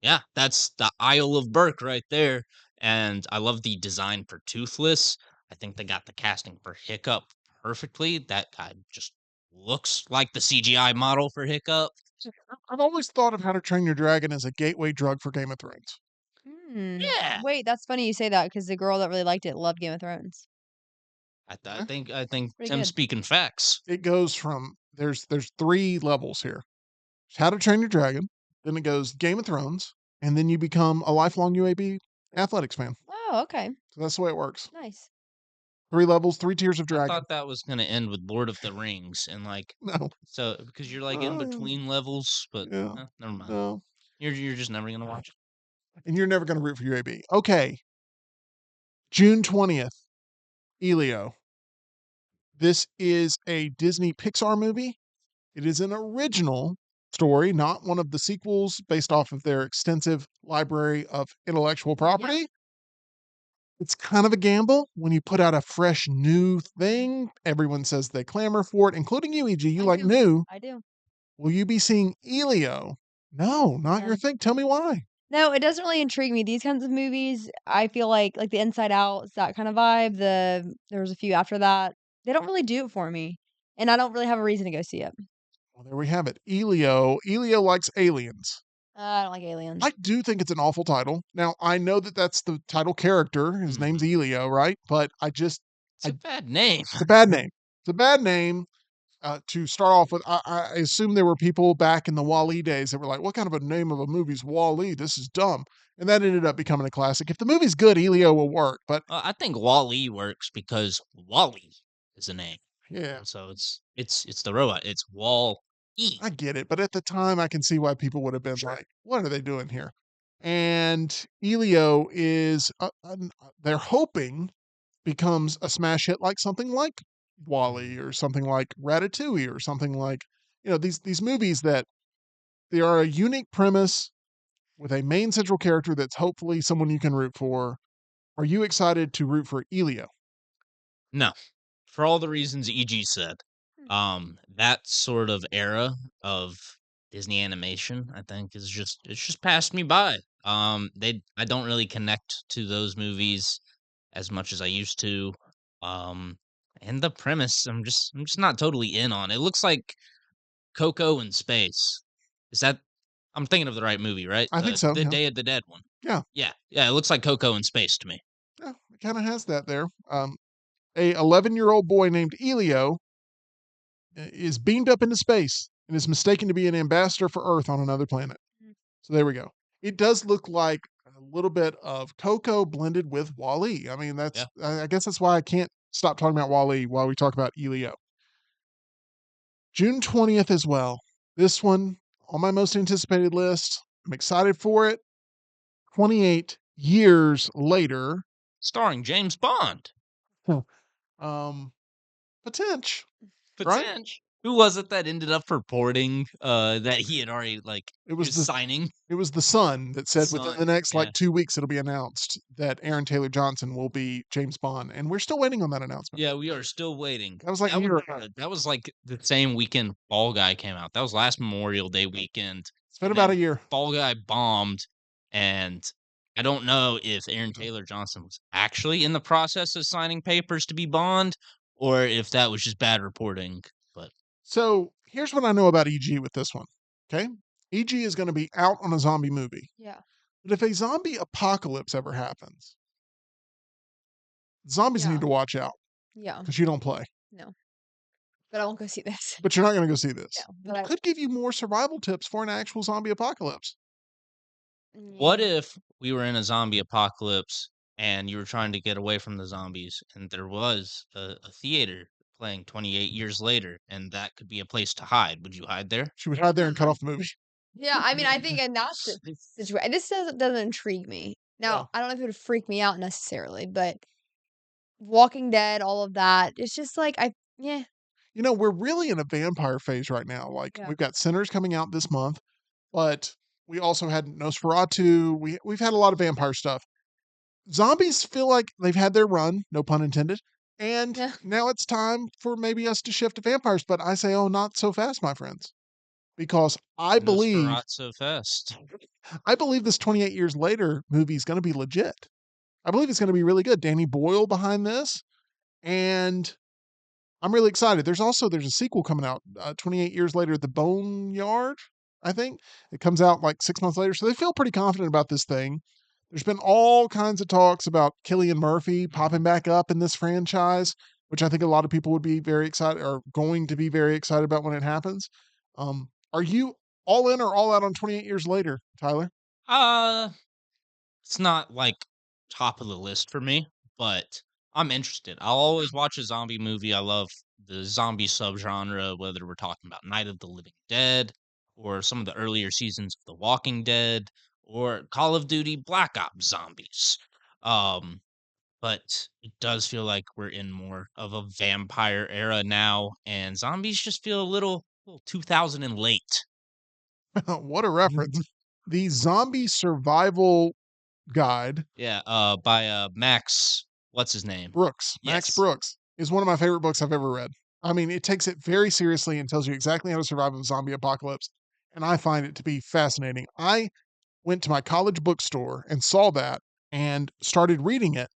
S4: yeah, that's the Isle of Berk right there. And I love the design for Toothless. I think they got the casting for Hiccup perfectly. That guy just looks like the CGI model for Hiccup.
S2: I've always thought of How to Train Your Dragon as a gateway drug for Game of Thrones.
S4: Yeah.
S3: Wait, that's funny you say that because the girl that really liked it loved Game of Thrones.
S4: I think
S3: Pretty
S4: Tim's
S3: good.
S4: speaking facts.
S2: It goes from there's 3 levels here. How to Train Your Dragon, then it goes Game of Thrones, and then you become a lifelong UAB athletics fan.
S3: Oh, okay.
S2: So that's the way it works.
S3: Nice.
S2: 3 levels, 3 tiers of
S4: I
S2: dragon.
S4: thought that was gonna end with Lord of the Rings and like
S2: No,
S4: so because you're like in between levels, but
S2: yeah,
S4: never mind.
S2: no.
S4: You're just never gonna watch it.
S2: And you're never going to root for UAB. Okay. June 20th, Elio. This is a Disney Pixar movie. It is an original story, not one of the sequels based off of their extensive library of intellectual property. It's kind of a gamble when you put out a fresh new thing. Everyone says they clamor for it, including you, EG. You like new.
S3: I do.
S2: Will you be seeing Elio? No, not your thing. Tell me why.
S3: No, it doesn't really intrigue me. These kinds of movies, I feel like the Inside Out, it's that kind of vibe. There was a few after that. They don't really do it for me, and I don't really have a reason to go see it.
S2: Well, there we have it. Elio. Elio likes aliens.
S3: I don't like aliens.
S2: I do think it's an awful title. Now, I know that that's the title character. His name's Elio, right? But
S4: It's a bad name.
S2: It's a bad name. It's a bad name to start off with. I assume there were people back in the Wall-E days that were like, what kind of a name of a movie is Wall-E? This is dumb. And that ended up becoming a classic. If the movie's good, Elio will work. But
S4: I think Wall-E works because Wall-E is a name.
S2: yeah.
S4: So it's the robot. It's Wall E.
S2: I get it, but at the time, I can see why people would have been like, "What are they doing here?" And Elio is, they're hoping becomes a smash hit like something like Wall-E or something like Ratatouille or something like, these movies that they are a unique premise with a main central character that's hopefully someone you can root for. Are you excited to root for Elio?
S4: No, for all the reasons EG said. That sort of era of Disney animation, I think, it's just passed me by. I don't really connect to those movies as much as I used to. Um, and the premise, I'm just not totally in on. It looks like Coco in space. Is that I'm thinking of the right movie, right?
S2: I think so,
S4: The
S2: yeah.
S4: Day of the Dead one.
S2: Yeah,
S4: Yeah, yeah, it looks like Coco in space to me.
S2: yeah, it kinda has that there. A 11-year-old boy named Elio is beamed up into space and is mistaken to be an ambassador for Earth on another planet.
S3: Mm.
S2: So there we go. It does look like a little bit of Coco blended with Wall-E. I mean,
S4: Yeah.
S2: I guess that's why I can't stop talking about Wall-E while we talk about Elio. June 20th as well. This one on my most anticipated list. I'm excited for it. 28 years later.
S4: Starring James Bond.
S2: Huh. Um, Potential, right?
S4: Potential. Who was it that ended up reporting, that he had already, like,
S2: It
S4: he
S2: was
S4: was
S2: the
S4: signing?
S2: It was The Sun that said within
S4: Son,
S2: the next,
S4: yeah.
S2: 2 weeks, it'll be announced that Aaron Taylor Johnson will be James Bond, and we're still waiting on that announcement.
S4: Yeah, we are still waiting.
S2: That was like a year ago.
S4: That was, like, the same weekend Fall Guy came out. That was last Memorial Day weekend,
S2: It's been
S4: and
S2: about a
S4: then
S2: year.
S4: Fall Guy bombed, and I don't know if Aaron Taylor Johnson was actually in the process of signing papers to be Bond, or if that was just bad reporting, but
S2: So, here's what I know about EG with this one, okay? EG is gonna be out on a zombie movie,
S3: Yeah.
S2: but if a zombie apocalypse ever happens, zombies
S3: Yeah.
S2: need to watch out
S3: Yeah.
S2: because you don't play.
S3: No. But I won't go see this.
S2: But you're not gonna go see
S3: No.
S2: this.
S3: But
S2: It could give you more survival tips for an actual zombie apocalypse.
S4: what
S3: yeah.
S4: if we were in a zombie apocalypse and you were trying to get away from the zombies and there was a theater playing 28 years later and that could be a place to hide? Would you hide there?
S2: She would hide there and cut off the movie.
S3: Yeah, I mean, I think in that situation, this doesn't intrigue me.
S2: Yeah.
S3: Now, I don't know if it would freak me out necessarily, but Walking Dead, all of that, it's just like yeah,
S2: We're really in a vampire phase right now. Like,
S3: yeah,
S2: we've got Sinners coming out this month, but we also had Nosferatu. We've had a lot of vampire stuff. Zombies feel like they've had their run, no pun intended, and
S3: yeah.
S2: now it's time for maybe us to shift to vampires. But I say, oh, not so fast, my friends, because
S4: Nosferatu Fest.
S2: I believe this 28 years later movie is going to be legit. I believe it's going to be really good. Danny Boyle behind this, and I'm really excited. There's a sequel coming out 28 years later, The Boneyard, I think. It comes out like 6 months later. So they feel pretty confident about this thing. There's been all kinds of talks about Cillian Murphy popping back up in this franchise, which I think a lot of people would be very excited or going to be very excited about when it happens. Are you all in or all out on 28 years later, Tyler?
S4: Uh, it's not like top of the list for me, but I'm interested. I'll always watch a zombie movie. I love the zombie subgenre, whether we're talking about Night of the Living Dead or some of the earlier seasons of The Walking Dead or Call of Duty Black Ops zombies. Um, but it does feel like we're in more of a vampire era now, and zombies just feel little 2000 and late.
S2: What a reference. The Zombie Survival Guide,
S4: Yeah, by Max, what's his name?
S2: Max
S4: Yes.
S2: Brooks, is one of my favorite books I've ever read. I mean, it takes it very seriously and tells you exactly how to survive a zombie apocalypse. And I find it to be fascinating. I went to my college bookstore and saw that and started reading it.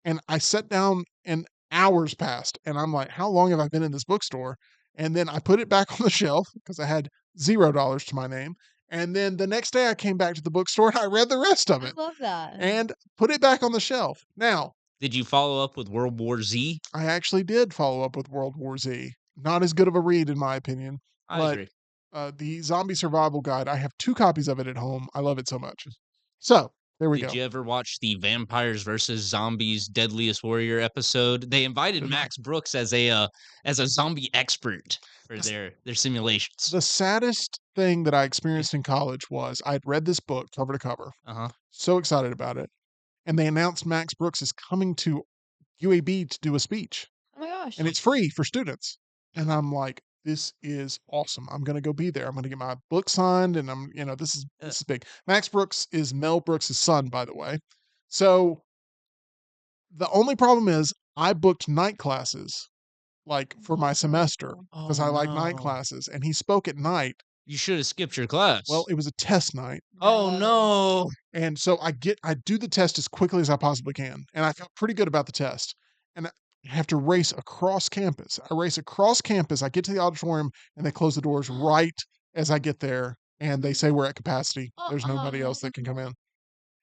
S2: And I sat down and hours passed. And I'm like, how long have I been in this bookstore? And then I put it back on the shelf because I had $0 to my name. And then the next day I came back to the bookstore and I read the rest of
S3: I
S2: it
S3: love that.
S2: and put it back on the shelf. Now,
S4: Did you follow up with World War Z?
S2: I actually did follow up with World War Z. Not as good of a read, in my opinion,
S4: I
S2: but
S4: agree.
S2: the Zombie Survival Guide, I have 2 copies of it at home. I love it so much. So, There we
S4: Did
S2: go.
S4: you ever watch the Vampires versus Zombies Deadliest Warrior episode? They invited
S2: Did not.
S4: Max Brooks as a zombie expert for their simulations.
S2: The saddest thing that I experienced in college was I'd read this book cover to cover,
S4: Uh-huh.
S2: so excited about it, and they announced Max Brooks is coming to UAB to do a speech,
S3: Oh my gosh.
S2: and it's free for students. And I'm like, this is awesome. I'm gonna go be there. I'm gonna get my book signed, and this is big. Max Brooks is Mel Brooks' son, by the way. So the only problem is I booked night classes like for my semester because I like night
S4: no.
S2: classes, and he spoke at night.
S4: You should have skipped your class.
S2: Well, it was a test night.
S4: Oh no.
S2: And so I do the test as quickly as I possibly can, and I feel pretty good about the test. And I have to race across campus. I race across campus. I get to the auditorium, and they close the doors right as I get there, and they say we're at capacity. There's nobody else that can come in.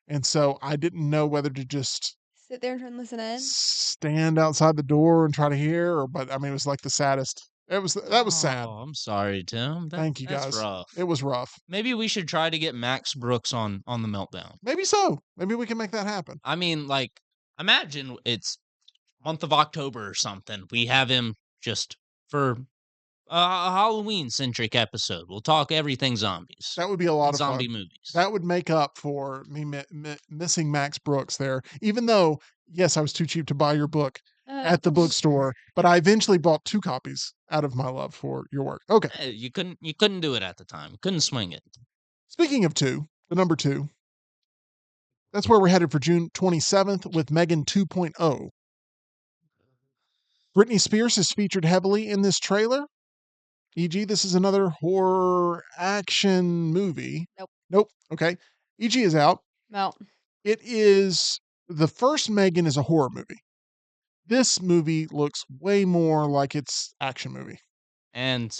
S2: And so I didn't know whether to just
S3: Sit there and try and listen in.
S2: stand outside the door and try to hear, but I mean, it was like the saddest. That was sad.
S4: Oh, I'm sorry, Tim.
S2: Thank you,
S4: That's
S2: guys.
S4: rough.
S2: It was rough.
S4: Maybe we should try to get Max Brooks on the Meltdown.
S2: Maybe so. Maybe we can make that happen.
S4: I mean, like, imagine it's month of October or something. We have him just for a Halloween-centric episode. We'll talk everything zombies.
S2: That would be a lot
S4: and
S2: of
S4: zombie
S2: fun.
S4: movies.
S2: That would make up for me missing Max Brooks there. Even though, yes, I was too cheap to buy your book at the bookstore, but I eventually bought 2 copies out of my love for your work. Okay.
S4: You couldn't do it at the time. Couldn't swing it.
S2: Speaking of 2, the number 2, that's where we're headed for June 27th with Megan 2.0. Britney Spears is featured heavily in this trailer. E.g., this is another horror action movie. Nope. Okay. E.g. is out.
S3: No.
S2: It is the first Megan is a horror movie. This movie looks way more like it's action movie.
S4: And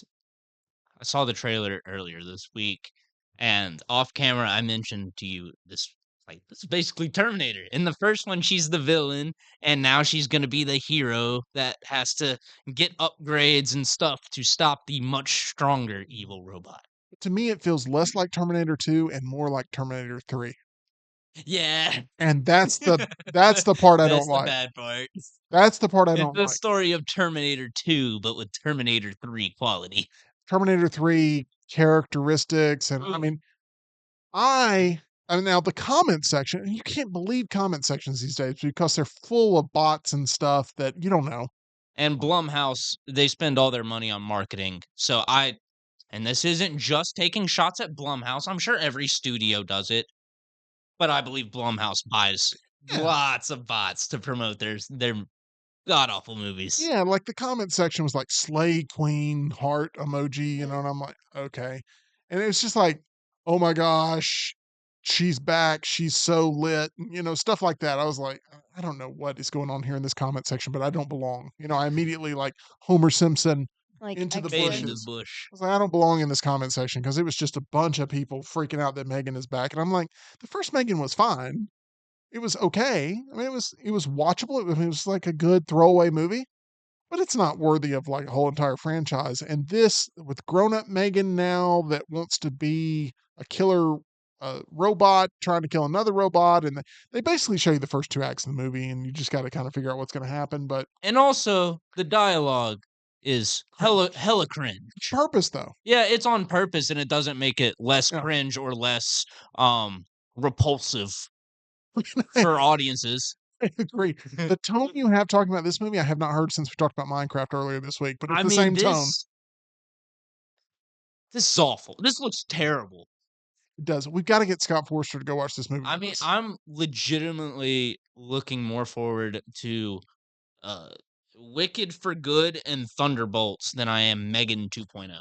S4: I saw the trailer earlier this week, and off camera I mentioned to you this is basically Terminator. In the first one, she's the villain, and now she's gonna be the hero that has to get upgrades and stuff to stop the much stronger evil robot.
S2: To me, it feels less like Terminator 2 and more like Terminator 3.
S4: Yeah.
S2: And that's the part I
S4: That's
S2: don't
S4: the
S2: like.
S4: bad part.
S2: That's the part I
S4: It's
S2: don't
S4: the
S2: like.
S4: story of Terminator 2, but with Terminator 3 quality.
S2: Terminator 3 characteristics, and I mean, now the comment section, you can't believe comment sections these days because they're full of bots and stuff that you don't know.
S4: And Blumhouse, they spend all their money on marketing. So and this isn't just taking shots at Blumhouse. I'm sure every studio does it. But I believe Blumhouse buys lots of bots to promote their god-awful movies.
S2: Yeah, like the comment section was like slay queen heart emoji, and I'm like, okay. And it was just like, oh my gosh, she's back, she's so lit, stuff like that. I was like, I don't know what is going on here in this comment section, but I don't belong. I immediately like Homer Simpson into the
S4: Fade
S2: bushes.
S4: into the bush.
S2: I was like, I don't belong in this comment section because it was just a bunch of people freaking out that Megan is back. And I'm like, the first Megan was fine. It was okay. I mean, it was watchable. It was like a good throwaway movie, but it's not worthy of like a whole entire franchise. And this with grown-up Megan now that wants to be a killer robot trying to kill another robot, and they basically show you the first 2 acts of the movie, and you just got to kind of figure out what's going to happen. But
S4: And also, the dialogue is hella cringe.
S2: Purpose though.
S4: Yeah, it's on purpose, and it doesn't make it less cringe or less repulsive for audiences.
S2: I agree. The tone you have talking about this movie, I have not heard since we talked about Minecraft earlier this week, but it's the same tone.
S4: This is awful. This looks terrible.
S2: It does. We've got to get Scott Forster to go watch this movie.
S4: I mean, I'm legitimately looking more forward to Wicked for Good and Thunderbolts than I am Megan 2.0.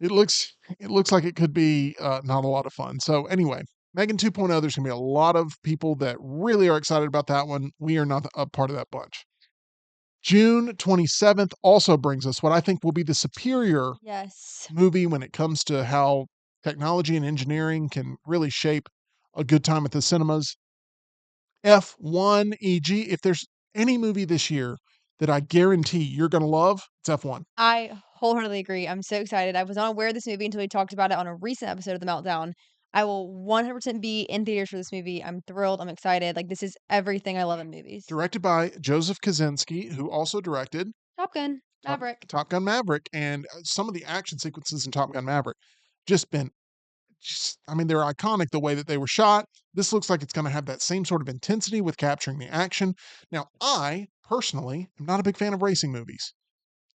S2: It looks like it could be not a lot of fun. So anyway, Megan 2.0, there's going to be a lot of people that really are excited about that one. We are not a part of that bunch. June 27th also brings us what I think will be the superior movie when it comes to how technology and engineering can really shape a good time at the cinemas. F1, e.g., if there's any movie this year that I guarantee you're going to love, it's F1.
S3: I wholeheartedly agree. I'm so excited. I was not aware of this movie until we talked about it on a recent episode of The Meltdown. I will 100% be in theaters for this movie. I'm thrilled. I'm excited. Like, this is everything I love in movies.
S2: Directed by Joseph Kosinski, who also directed
S3: Top Gun, Maverick.
S2: Top Gun Maverick, and some of the action sequences in Top Gun Maverick just been I mean, they're iconic the way that they were shot. This looks like it's going to have that same sort of intensity with capturing the action. Now, I personally am not a big fan of racing movies.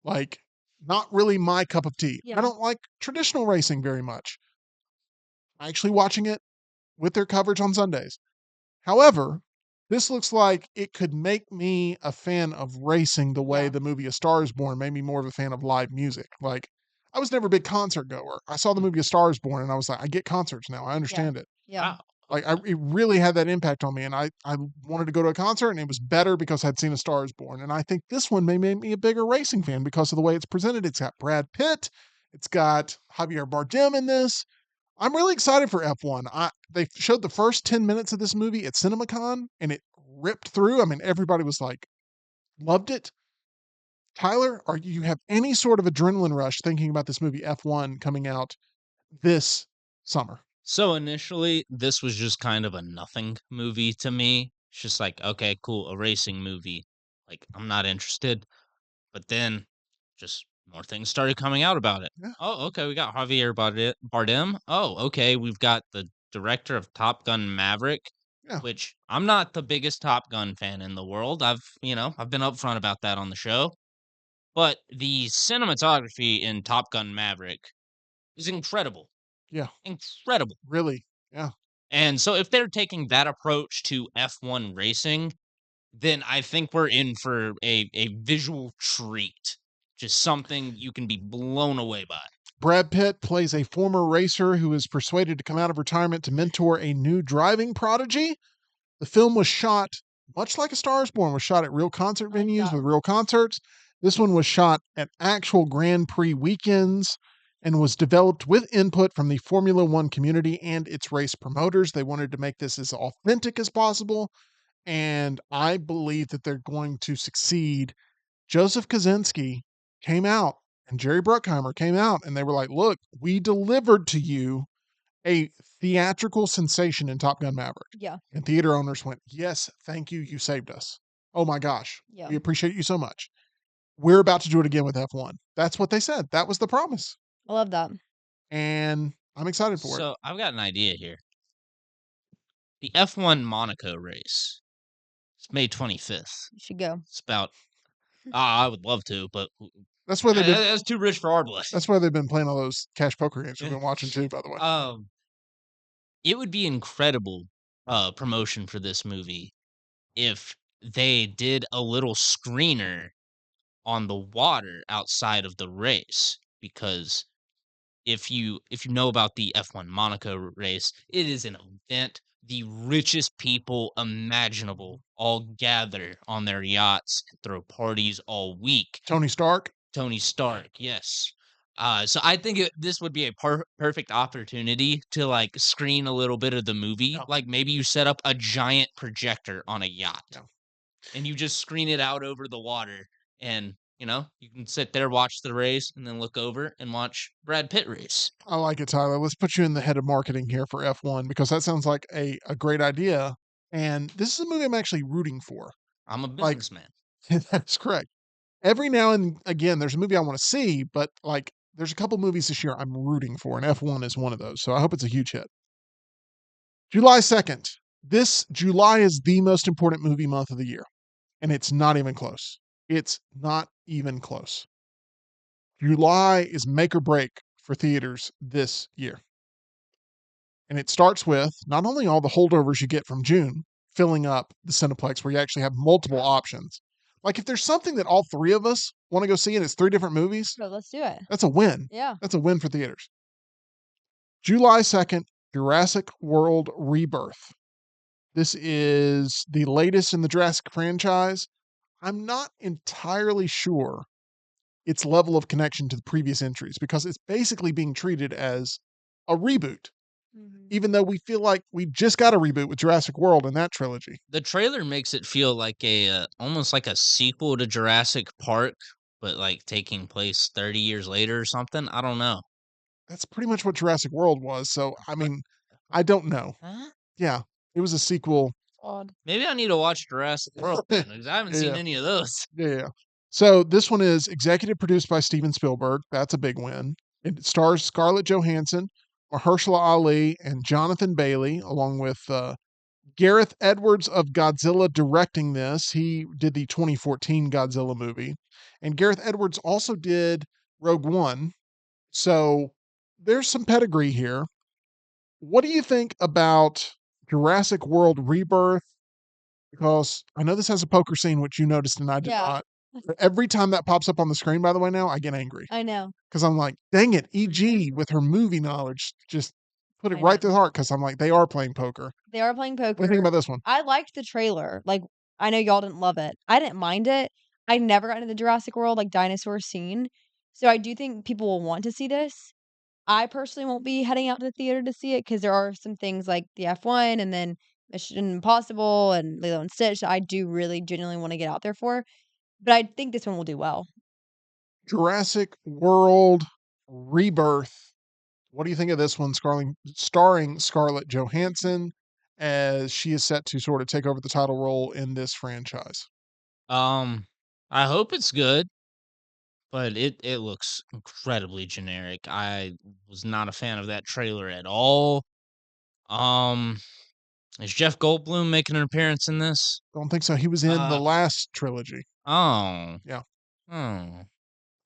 S2: Like, not really my cup of tea.
S3: Yeah.
S2: I don't like traditional racing very much. Actually watching it with their coverage on Sundays. However, this looks like it could make me a fan of racing the way
S3: Yeah.
S2: the movie A Star Is Born made me more of a fan of live music. Like, I was never a big concert goer. I saw the movie A Star Is Born and I was like, I get concerts now. I understand it.
S3: Yeah.
S4: Wow.
S2: Like, it really had that impact on me. And I wanted to go to a concert, and it was better because I'd seen A Star Is Born. And I think this one may make me a bigger racing fan because of the way it's presented. It's got Brad Pitt. It's got Javier Bardem in this. I'm really excited for F1. They showed the first 10 minutes of this movie at CinemaCon, and it ripped through. I mean, everybody was like, loved it. Tyler, are you have any sort of adrenaline rush thinking about this movie F1 coming out this summer?
S4: So initially, this was just kind of a nothing movie to me. It's just like, okay, cool, a racing movie. Like, I'm not interested. But then just more things started coming out about it.
S2: Yeah.
S4: Oh, okay, we got Javier Bardem. Oh, okay, we've got the director of Top Gun Maverick,
S2: Yeah.
S4: which I'm not the biggest Top Gun fan in the world. I've been upfront about that on the show. But the cinematography in Top Gun Maverick is incredible.
S2: Yeah.
S4: Incredible.
S2: Really. Yeah.
S4: And so if they're taking that approach to F1 racing, then I think we're in for a visual treat. Just something you can be blown away by.
S2: Brad Pitt plays a former racer who is persuaded to come out of retirement to mentor a new driving prodigy. The film was shot much like A Star Is Born was shot at real concert
S3: I like
S2: venues
S3: that.
S2: with real concerts. This one was shot at actual Grand Prix weekends and was developed with input from the Formula One community and its race promoters. They wanted to make this as authentic as possible, and I believe that they're going to succeed. Joseph Kosinski came out and Jerry Bruckheimer came out, and they were like, look, we delivered to you a theatrical sensation in Top Gun Maverick.
S3: Yeah.
S2: And theater owners went, yes, thank you. You saved us. Oh my gosh.
S3: Yeah.
S2: We appreciate you so much. We're about to do it again with F1. That's what they said. That was the promise.
S3: I love that.
S2: And I'm excited for it.
S4: So I've got an idea here. The F1 Monaco race. It's May 25th.
S3: You should go.
S4: It's about I would love to, but
S2: That's why they've been
S4: that's too rich for our blood.
S2: that's why they've been playing all those cash poker games we've been watching too, by the way.
S4: It would be incredible promotion for this movie if they did a little screener on the water outside of the race, because if you know about the F1 Monaco race, it is an event. The richest people imaginable all gather on their yachts, throw parties all week.
S2: Tony Stark.
S4: Tony Stark, yes. So I think this would be a perfect opportunity to like screen a little bit of the movie.
S2: Yeah.
S4: Like maybe you set up a giant projector on a yacht,
S2: Yeah.
S4: and you just screen it out over the water, and you can sit there, watch the race, and then look over and watch Brad Pitt race.
S2: I like it, Tyler. Let's put you in the head of marketing here for F1 because that sounds like a great idea. And this is a movie I'm actually rooting for.
S4: I'm a
S2: Like-
S4: businessman.
S2: That's correct. Every now and again, there's a movie I want to see, but like there's a couple movies this year I'm rooting for, and F1 is one of those. So I hope it's a huge hit. July 2nd. This July is the most important movie month of the year, and it's not even close. It's not even close. July is make or break for theaters this year. And it starts with not only all the holdovers you get from June, filling up the Cineplex where you actually have multiple options. Like if there's something that all three of us want to go see and it's three different movies,
S3: So let's do it.
S2: that's a win.
S3: Yeah.
S2: That's a win for theaters. July 2nd, Jurassic World Rebirth. This is the latest in the Jurassic franchise. I'm not entirely sure its level of connection to the previous entries because it's basically being treated as a reboot,
S3: Mhm.
S2: even though we feel like we just got a reboot with Jurassic World in that trilogy.
S4: The trailer makes it feel like almost like a sequel to Jurassic Park, but like taking place 30 years later or something. I don't know.
S2: That's pretty much what Jurassic World was. So, I mean, I don't know.
S4: Huh?
S2: Yeah, it was a sequel.
S3: Odd.
S4: Maybe I need to watch Jurassic World then, 'cause I haven't seen
S2: Yeah.
S4: any of those.
S2: Yeah. So this one is executive produced by Steven Spielberg. That's a big win. It stars Scarlett Johansson, Mahershala Ali, and Jonathan Bailey, along with Gareth Edwards of Godzilla directing this. He did the 2014 Godzilla movie. And Gareth Edwards also did Rogue One. So there's some pedigree here. What do you think about Jurassic World Rebirth? Because I know this has a poker scene, which you noticed and I did
S3: Yeah.
S2: not. But every time that pops up on the screen, by the way, now I get angry
S3: I know.
S2: because I'm like, dang it, EG with her movie knowledge just put it
S3: I
S2: right
S3: know.
S2: through the heart because I'm like, they are playing poker.
S3: They are playing
S2: What do you think
S3: poker.
S2: about this one?
S3: I liked the trailer. Like, I know y'all didn't love it. I didn't mind it. I never got into the Jurassic World, like, dinosaur scene. So I do think people will want to see this. I personally won't be heading out to the theater to see it because there are some things like the F1 and then Mission Impossible and Lilo and Stitch that I do really genuinely want to get out there for. But I think this one will do well.
S2: Jurassic World Rebirth. What do you think of this one, starring Scarlett Johansson as she is set to sort of take over the title role in this franchise?
S4: Um, I hope it's good, but it looks incredibly generic. I was not a fan of that trailer at all. Um, is Jeff Goldblum making an appearance in this?
S2: Don't think so. He was in the
S4: Uh,
S2: last trilogy.
S4: oh,
S2: Yeah.
S4: oh,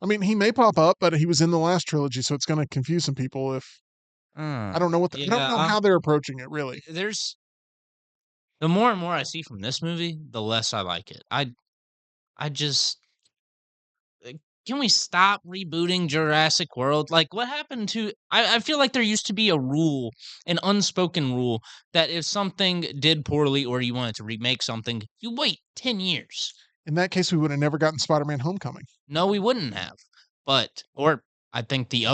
S2: I mean, he may pop up, but he was in the last trilogy, so it's going to confuse some people if I don't know what I don't
S4: yeah.
S2: know how they're approaching it really.
S4: There's the more and more I see from this movie, the less I like it. I just uh, can we stop rebooting Jurassic World? Like, what happened to? I feel like there used to be a rule, an unspoken rule, that if something did poorly or you wanted to remake something, you wait 10 years.
S2: In that case, we would have never gotten Spider-Man: Homecoming.
S4: No, we wouldn't have. But or I think the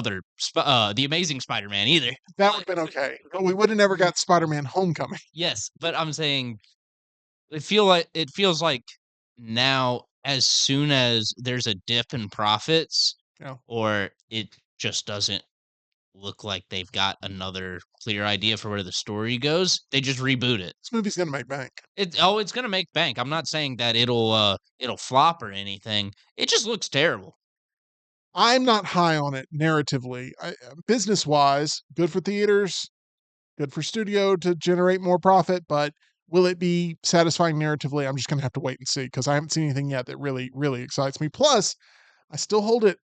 S4: Amazing Spider-Man either.
S2: That would have been okay, but we would have never got Spider-Man: Homecoming.
S4: Yes, but I'm saying it feels like now as soon as there's a dip in profits
S2: Yeah,
S4: or it just doesn't look like they've got another clear idea for where the story goes, they just reboot it.
S2: this movie's going to make bank.
S4: It's gonna make bank. I'm not saying that it'll flop or anything. It just looks terrible.
S2: I'm not high on it narratively. Business-wise, good for theaters, good for studio to generate more profit, but will it be satisfying narratively? I'm just going to have to wait and see because I haven't seen anything yet that really, really excites me. Plus, I still hold it.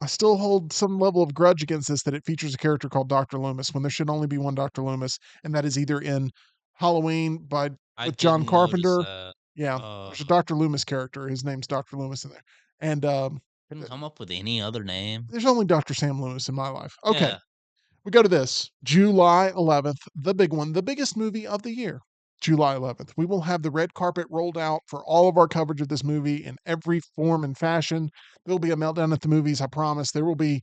S2: I still hold some level of grudge against this that it features a character called Dr. Loomis when there should only be one Dr. Loomis, and that is either in Halloween
S4: I
S2: with John
S4: didn't notice
S2: Carpenter.
S4: that.
S2: Yeah,
S4: Uh,
S2: there's a Dr. Loomis character. His name's Dr. Loomis in there, and
S4: couldn't come up with any other name.
S2: there's only Dr. Sam Loomis in my life. Okay,
S4: Yeah.
S2: we go to this July 11th, the big one, the biggest movie of the year. July 11th. We will have the red carpet rolled out for all of our coverage of this movie in every form and fashion. There'll be a meltdown at the movies, I promise. There will be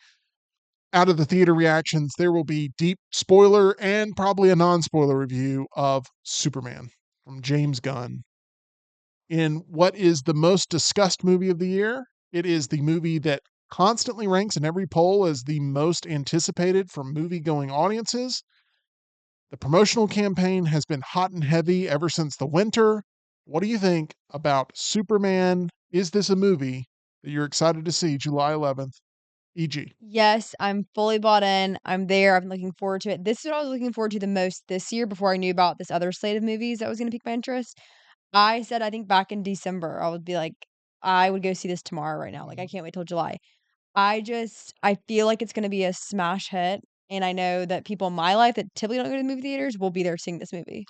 S2: out of the theater reactions. There will be deep spoiler and probably a non spoiler review of Superman from James Gunn. In what is the most discussed movie of the year, it is the movie that constantly ranks in every poll as the most anticipated from movie going audiences. The promotional campaign has been hot and heavy ever since the winter. What do you think about Superman? Is this a movie that you're excited to see July 11th? EG.
S3: Yes, I'm fully bought in. I'm there. I'm looking forward to it. This is what I was looking forward to the most this year before I knew about this other slate of movies that was going to pique my interest. I said, I think back in December, I would be like, I would go see this tomorrow right now. Like, I can't wait till July. I feel like it's going to be a smash hit. And I know that people in my life that typically don't go to the movie theaters will be there seeing this movie.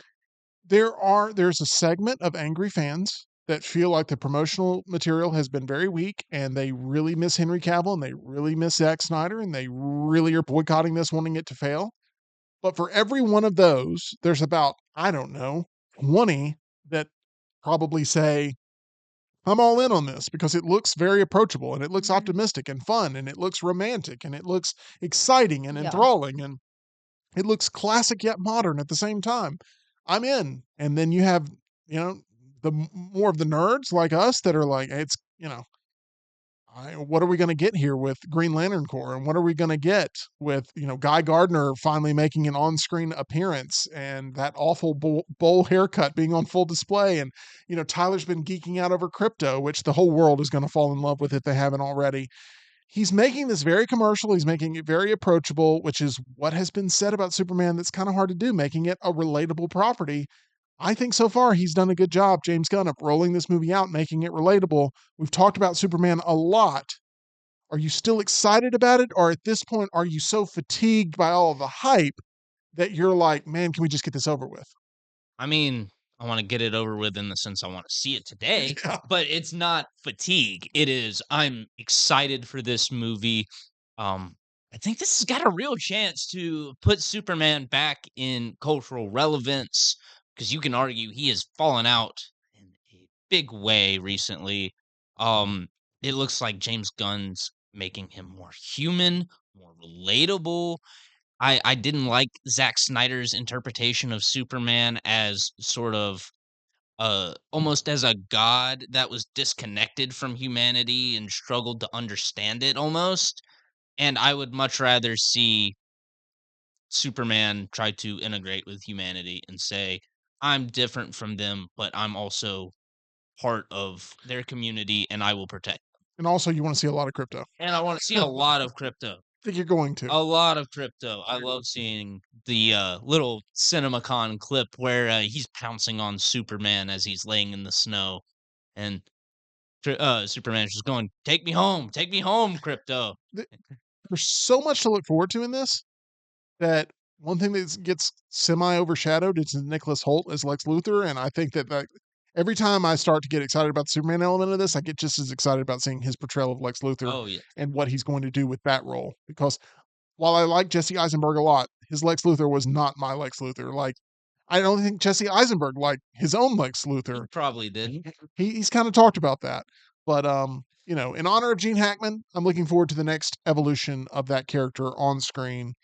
S2: There's a segment of angry fans that feel like the promotional material has been very weak and they really miss Henry Cavill and they really miss Zack Snyder and they really are boycotting this, wanting it to fail. But for every one of those, there's about, I don't know, 20 that probably say, I'm all in on this because it looks very approachable and it looks
S3: Mhm.
S2: optimistic and fun and it looks romantic and it looks exciting and
S3: Yeah.
S2: enthralling and it looks classic yet modern at the same time. I'm in. And then you have, more of the nerds like us that are like, it's, what are we going to get here with Green Lantern Corps, and what are we going to get with Guy Gardner finally making an on-screen appearance, and that awful bowl haircut being on full display, and Tyler's been geeking out over crypto, which the whole world is going to fall in love with if they haven't already. He's making this very commercial. He's making it very approachable, which is what has been said about Superman that's kind of hard to do, making it a relatable property. I think so far he's done a good job, James Gunn, of rolling this movie out, making it relatable. We've talked about Superman a lot. Are you still excited about it? Or at this point, are you so fatigued by all of the hype that you're like, man, can we just get this over with?
S4: I mean, I want to get it over with in the sense I want to see it today,
S2: Yeah.
S4: but it's not fatigue. It is, I'm excited for this movie. I think this has got a real chance to put Superman back in cultural relevance because you can argue he has fallen out in a big way recently. Um, it looks like James Gunn's making him more human, more relatable. I didn't like Zack Snyder's interpretation of Superman as sort of almost as a god that was disconnected from humanity and struggled to understand it almost. And I would much rather see Superman try to integrate with humanity and say, I'm different from them, but I'm also part of their community and I will protect.
S2: And also, you want to see a lot of crypto.
S4: And I want to see a lot of crypto.
S2: I think you're going to.
S4: A lot of crypto. I love seeing the little CinemaCon clip where he's pouncing on Superman as he's laying in the snow, and Superman's just going, take me home, crypto."
S2: There's so much to look forward to in this that one thing that gets semi overshadowed is Nicholas Holt as Lex Luthor, and I think that every time I start to get excited about the Superman element of this, I get just as excited about seeing his portrayal of Lex Luthor
S4: Oh yeah,
S2: and what he's going to do with that role. Because while I like Jesse Eisenberg a lot, his Lex Luthor was not my Lex Luthor. Like, I don't think Jesse Eisenberg liked his own Lex
S4: he
S2: Luthor.
S4: probably did.
S2: He's kind of talked about that. But in honor of Gene Hackman, I'm looking forward to the next evolution of that character on screen.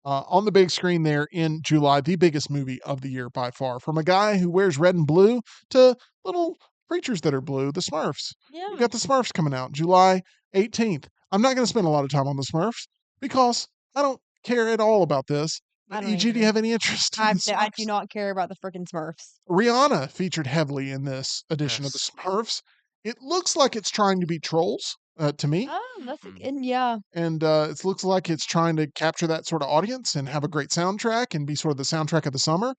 S2: On the big screen there in July, the biggest movie of the year by far. From a guy who wears red and blue to little creatures that are blue, the Smurfs.
S3: Yeah.
S2: We got the Smurfs coming out July 18th. I'm not going to spend a lot of time on the Smurfs because I don't care at all about this.
S3: I don't
S2: EG, do you
S3: either.
S2: have any interest in the
S3: I
S2: Smurfs?
S3: do not care about the freaking Smurfs.
S2: Rihanna featured heavily in this edition of the
S4: Yes.
S2: Smurfs. It looks like it's trying to be Trolls to me.
S3: Oh, that's
S4: Mm.
S3: and yeah.
S2: And it looks like it's trying to capture that sort of audience and have a great soundtrack and be sort of the soundtrack of the summer.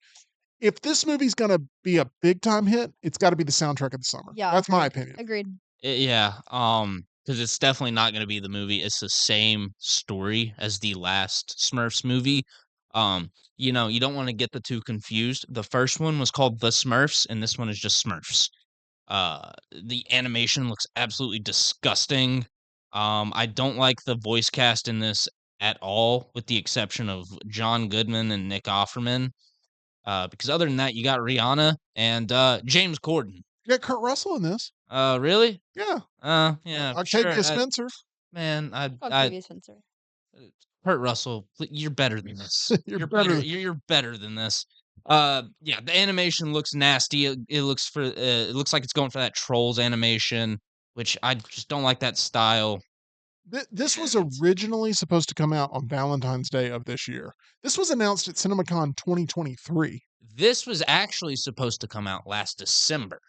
S2: If this movie's going to be a big time hit, it's got to be the soundtrack of the summer.
S3: Yeah.
S2: That's my
S3: agreed.
S2: opinion.
S3: Agreed.
S4: Yeah, because it's definitely not going to be the movie. It's the same story as the last Smurfs movie. You don't want to get the two confused. The first one was called The Smurfs, and this one is just Smurfs. The animation looks absolutely disgusting. I don't like the voice cast in this at all, with the exception of John Goodman and Nick Offerman. Because other than that, you got Rihanna and James Corden.
S2: You got Kurt Russell in this.
S4: Really?
S2: Yeah.
S4: Yeah,
S2: Octavia
S4: sure.
S2: Spencer.
S4: Man,
S3: Octavia Spencer.
S4: Kurt Russell, you're better than this.
S2: You're better.
S4: You're better than this. Yeah, the animation looks nasty. It looks like it's going for that Trolls animation, which I just don't like that style.
S2: This was
S4: It's-
S2: originally supposed to come out on Valentine's Day of this year. This was announced at CinemaCon 2023.
S4: This was actually supposed to come out last December.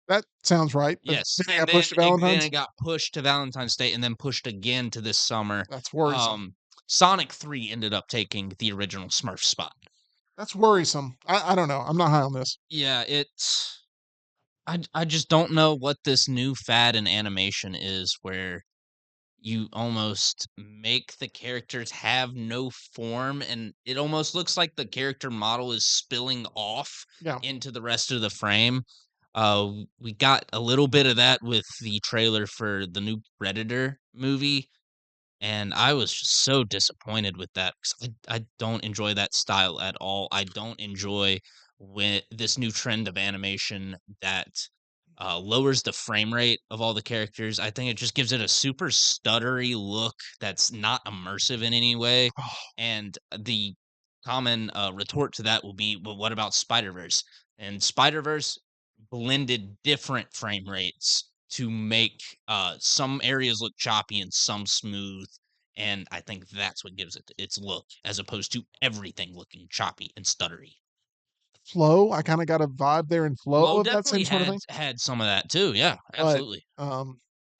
S2: That sounds right. But
S4: Yes,
S2: then it
S4: and
S2: got pushed to
S4: then
S2: Valentine's.
S4: it got pushed to Valentine's Day, and then pushed again to this summer.
S2: That's worrisome.
S4: Sonic 3 ended up taking the original Smurf spot.
S2: That's worrisome. I don't know. I'm not high on this.
S4: Yeah, I just don't know what this new fad in animation is where you almost make the characters have no form, and it almost looks like the character model is spilling off
S2: Yeah.
S4: into the rest of the frame. We got a little bit of that with the trailer for the new Predator movie, and I was just so disappointed with that because I don't enjoy that style at all. I don't enjoy when this new trend of animation that lowers the frame rate of all the characters. I think it just gives it a super stuttery look that's not immersive in any way.
S2: Oh,
S4: And the common retort to that will be, well, what about Spider Verse? And Spider Verse blended different frame rates. to make some areas look choppy and some smooth. And I think that's what gives it its look, as opposed to everything looking choppy and stuttery.
S2: Flow, I kind of got a vibe there in flow
S4: Flo
S2: of that same
S4: definitely
S2: sort of
S4: had
S2: thing.
S4: had some of that too. Yeah,
S2: But
S4: absolutely.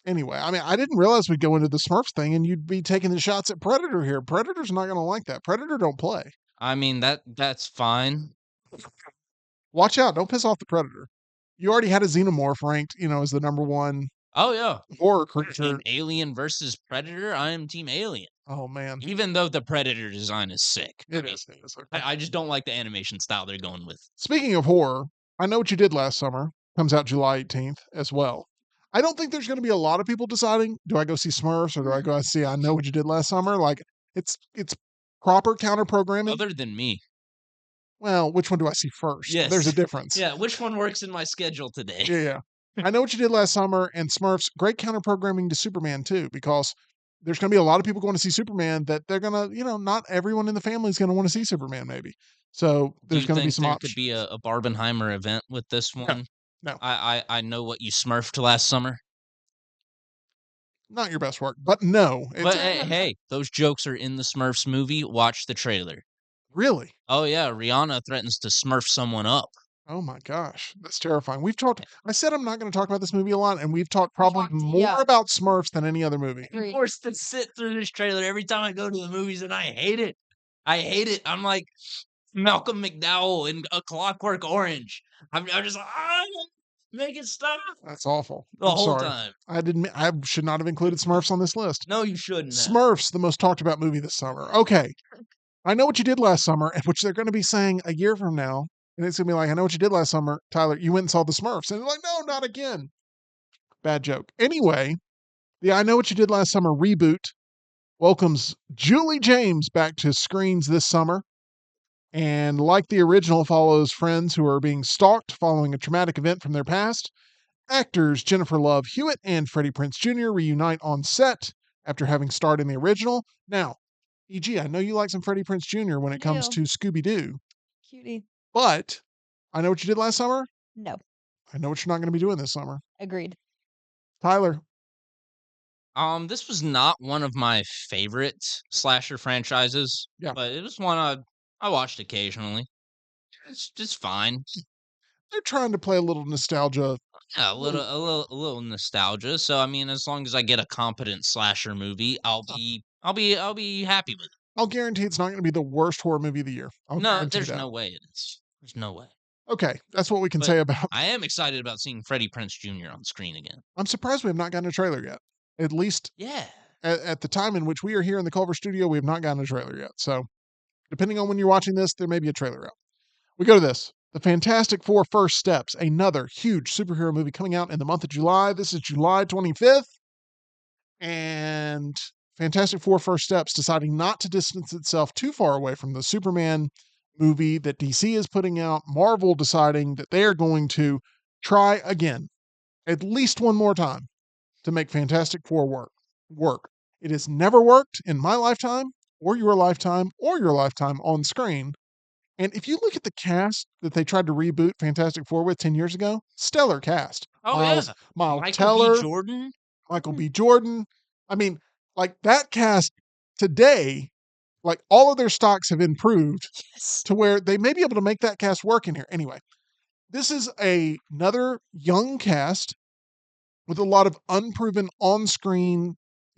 S2: anyway, I mean, I didn't realize we'd go into the Smurfs thing and you'd be taking the shots at Predator here. Predator's not going to like that. Predator don't play.
S4: I mean, that's fine.
S2: Watch out. Don't piss off the Predator. You already had a xenomorph ranked, as the number one
S4: Oh yeah.
S2: horror
S4: In
S2: creature.
S4: Alien versus Predator, I am Team Alien.
S2: Oh, man.
S4: Even though the Predator design is sick.
S2: It is. Okay.
S4: I just don't like the animation style they're going with.
S2: Speaking of horror, I Know What You Did Last Summer comes out July 18th as well. I don't think there's going to be a lot of people deciding, do I go see Smurfs or do I go see I Know What You Did Last Summer? Like, it's proper counter programming.
S4: Other than me.
S2: Well, which one do I see first?
S4: Yes.
S2: There's a difference.
S4: Yeah, which one works in my schedule today?
S2: Yeah. I Know What You Did Last Summer and Smurfs, great counter programming to Superman too, because there's going to be a lot of people going to see Superman that they're going to, not everyone in the family is going to want to see Superman maybe. So
S4: Do
S2: there's
S4: you
S2: going to be
S4: think
S2: some
S4: there
S2: options.
S4: could be a Barbenheimer event with this one?
S2: No,
S4: I know what you smurfed last summer.
S2: not your best work, but no.
S4: But hey, those jokes are in the Smurfs movie. Watch the trailer.
S2: Really?
S4: Oh yeah, Rihanna threatens to smurf someone up.
S2: Oh my gosh, that's terrifying. I said I'm not going to talk about this movie a lot, and we've talked probably more about Smurfs than any other movie.
S4: I'm forced to sit through this trailer every time I go to the movies, and I hate it. I hate it. I'm like Malcolm McDowell in A Clockwork Orange. I'm just like, make it stop
S2: That's awful.
S4: the
S2: I'm
S4: whole
S2: sorry.
S4: time.
S2: I should not have included Smurfs on this list.
S4: No, you shouldn't have.
S2: Smurfs, the most talked about movie this summer. Okay. I Know What You Did Last Summer, which they're going to be saying a year from now. And it's going to be like, I know what you did last summer. Tyler, you went and saw the Smurfs. And they're like, no, not again. Bad joke. Anyway, the I Know What You Did Last Summer reboot welcomes Julie James back to screens this summer. And like the original, follows friends who are being stalked following a traumatic event from their past. Actors Jennifer Love Hewitt and Freddie Prinze Jr. reunite on set after having starred in the original. Now, E.G., I know you like some Freddie Prinze Jr. when it comes to Scooby-Doo.
S3: Cutie.
S2: But I Know What You Did Last Summer?
S3: No.
S2: I know what you're not going to be doing this summer.
S3: Agreed.
S2: Tyler.
S4: This was not one of my favorite slasher franchises.
S2: Yeah.
S4: But it was one I watched occasionally. It's just fine.
S2: They're trying to play a little nostalgia.
S4: Yeah, a little nostalgia. So I mean, as long as I get a competent slasher movie, I'll be happy with it.
S2: I'll guarantee it's not going to be the worst horror movie of the year.
S4: No, there's no way it is. There's no way.
S2: Okay, that's what we can say about.
S4: I am excited about seeing Freddie Prinze Jr. on screen again.
S2: I'm surprised we have not gotten a trailer yet. At least
S4: Yeah.
S2: at the time in which we are here in the Culver studio, we have not gotten a trailer yet. So depending on when you're watching this, there may be a trailer out. We go to this. The Fantastic Four First Steps, another huge superhero movie coming out in the month of July. This is July 25th. And Fantastic Four First Steps deciding not to distance itself too far away from the Superman movie that DC is putting out. Marvel deciding that they are going to try again, at least one more time, to make Fantastic Four work. It has never worked in my lifetime or your lifetime on screen. And if you look at the cast that they tried to reboot Fantastic Four with 10 years ago, stellar cast.
S4: Oh,
S2: Miles
S4: Michael
S2: Teller,
S4: B. Jordan.
S2: Michael B. Jordan. I mean, like that cast today, like all of their stocks have improved to where they may be able to make that cast work in here. Anyway, this is another young cast with a lot of unproven on-screen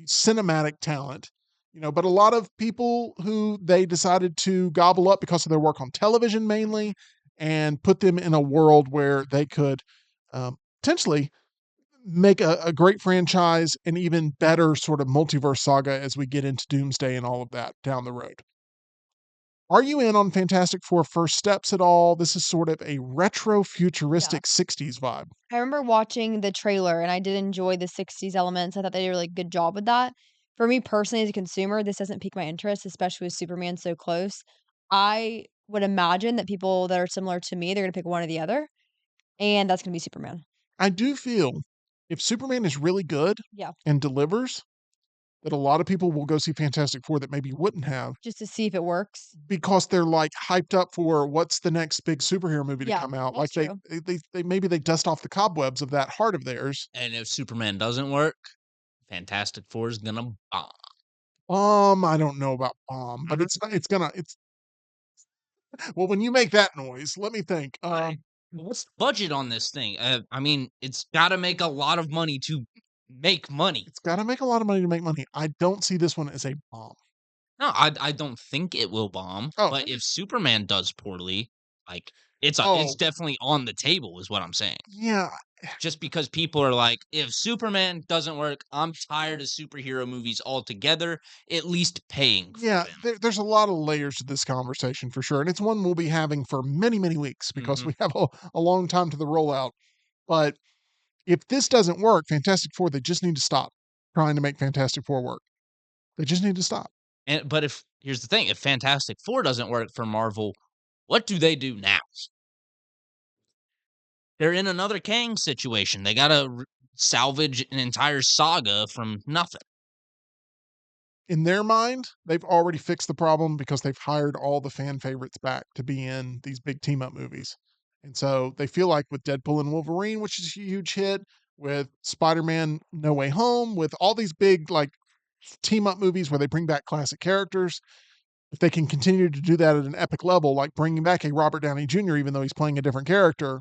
S2: cinematic talent, but a lot of people who they decided to gobble up because of their work on television mainly and put them in a world where they could potentially make a great franchise and even better sort of multiverse saga as we get into Doomsday and all of that down the road. Are you in on Fantastic Four First Steps at all? This is sort of a retro futuristic 60s vibe.
S3: I remember watching the trailer and I did enjoy the 60s elements. I thought they did a really good job with that. For me personally, as a consumer, this doesn't pique my interest, especially with Superman so close. I would imagine that people that are similar to me, they're going to pick one or the other, and that's going to be Superman.
S2: I do feel if Superman is really good
S3: Yeah.
S2: and delivers, that a lot of people will go see Fantastic Four that maybe wouldn't have
S3: Just to see if it works.
S2: because they're like hyped up for what's the next big superhero movie to
S3: Yeah,
S2: come out. Like
S3: that's true.
S2: they maybe they dust off the cobwebs of that heart of theirs.
S4: And if Superman doesn't work, Fantastic Four is gonna bomb.
S2: I don't know about bomb, but it's well, when you make that noise, let me think.
S4: What's the budget on this thing? I mean, it's got to make a lot of money to make money.
S2: It's got to make a lot of money to make money. I don't see this one as a bomb.
S4: No, I don't think it will bomb.
S2: Oh.
S4: But if Superman does poorly, like it's
S2: Oh.
S4: definitely on the table, is what I'm saying.
S2: Yeah,
S4: Just because people are like, if Superman doesn't work, I'm tired of superhero movies altogether. At least paying for
S2: yeah.
S4: them.
S2: There's a lot of layers to this conversation for sure, and it's one we'll be having for many, many weeks because
S4: Mhm.
S2: we have a long time to the rollout. But if this doesn't work, Fantastic Four, they just need to stop trying to make Fantastic Four work. They just need to stop.
S4: But if here's the thing, if Fantastic Four doesn't work for Marvel, what do they do now? They're in another Kang situation. They gotta salvage an entire saga from nothing.
S2: In their mind, they've already fixed the problem because they've hired all the fan favorites back to be in these big team up movies. And so they feel like with Deadpool and Wolverine, which is a huge hit, with Spider-Man No Way Home, with all these big like team up movies where they bring back classic characters, if they can continue to do that at an epic level, like bringing back a Robert Downey Jr., even though he's playing a different character,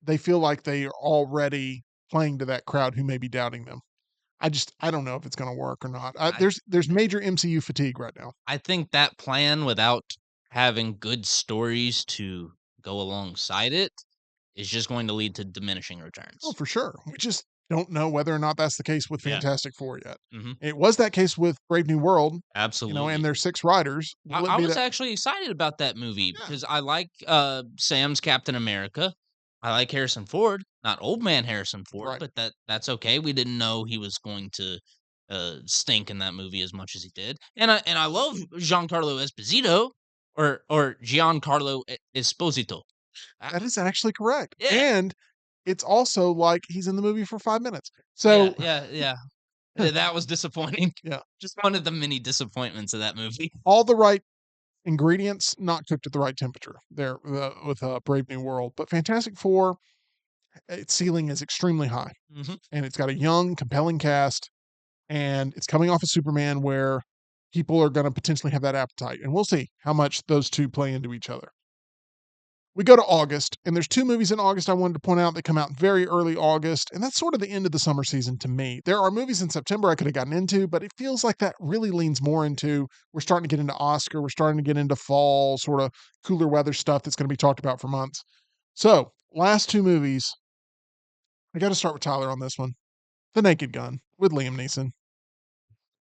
S2: they feel like they are already playing to that crowd who may be doubting them. I don't know if it's going to work or not.
S4: I
S2: There's major MCU fatigue right now.
S4: I think that plan without having good stories to go alongside it is just going to lead to diminishing
S2: Oh,
S4: returns.
S2: for sure. We just don't know whether or not that's the case with
S4: Yeah.
S2: Fantastic Four yet.
S4: Mhm.
S2: It was that case with Brave New World,
S4: Absolutely.
S2: and their 6 writers. Will
S4: I
S2: it be
S4: was
S2: that?
S4: actually excited about that movie
S2: Yeah.
S4: because I like Sam's Captain America. I like Harrison Ford, not old man Harrison Ford,
S2: Right.
S4: but that's okay. We didn't know he was going to stink in that movie as much as he did, and I love Giancarlo Esposito or Giancarlo Esposito. I-
S2: That is actually correct.
S4: Yeah.
S2: And it's also like he's in the movie for 5 minutes.
S4: yeah,
S2: So
S4: yeah. That was disappointing.
S2: Yeah.
S4: Just one of the many disappointments of that movie.
S2: all the right ingredients, not cooked at the right temperature there with Brave New World. But Fantastic Four, its ceiling is extremely high,
S4: Mhm.
S2: and it's got a young, compelling cast, and it's coming off of Superman, where people are going to potentially have that appetite, and we'll see how much those two play into each other. We go to August, and there's 2 movies in August I wanted to point out that come out very early August, and that's sort of the end of the summer season to me. There are movies in September I could have gotten into, but it feels like that really leans more into we're starting to get into Oscar, we're starting to get into fall, sort of cooler weather stuff that's going to be talked about for months. So, last 2 movies, I got to start with Tyler on this one. The Naked Gun with Liam Neeson.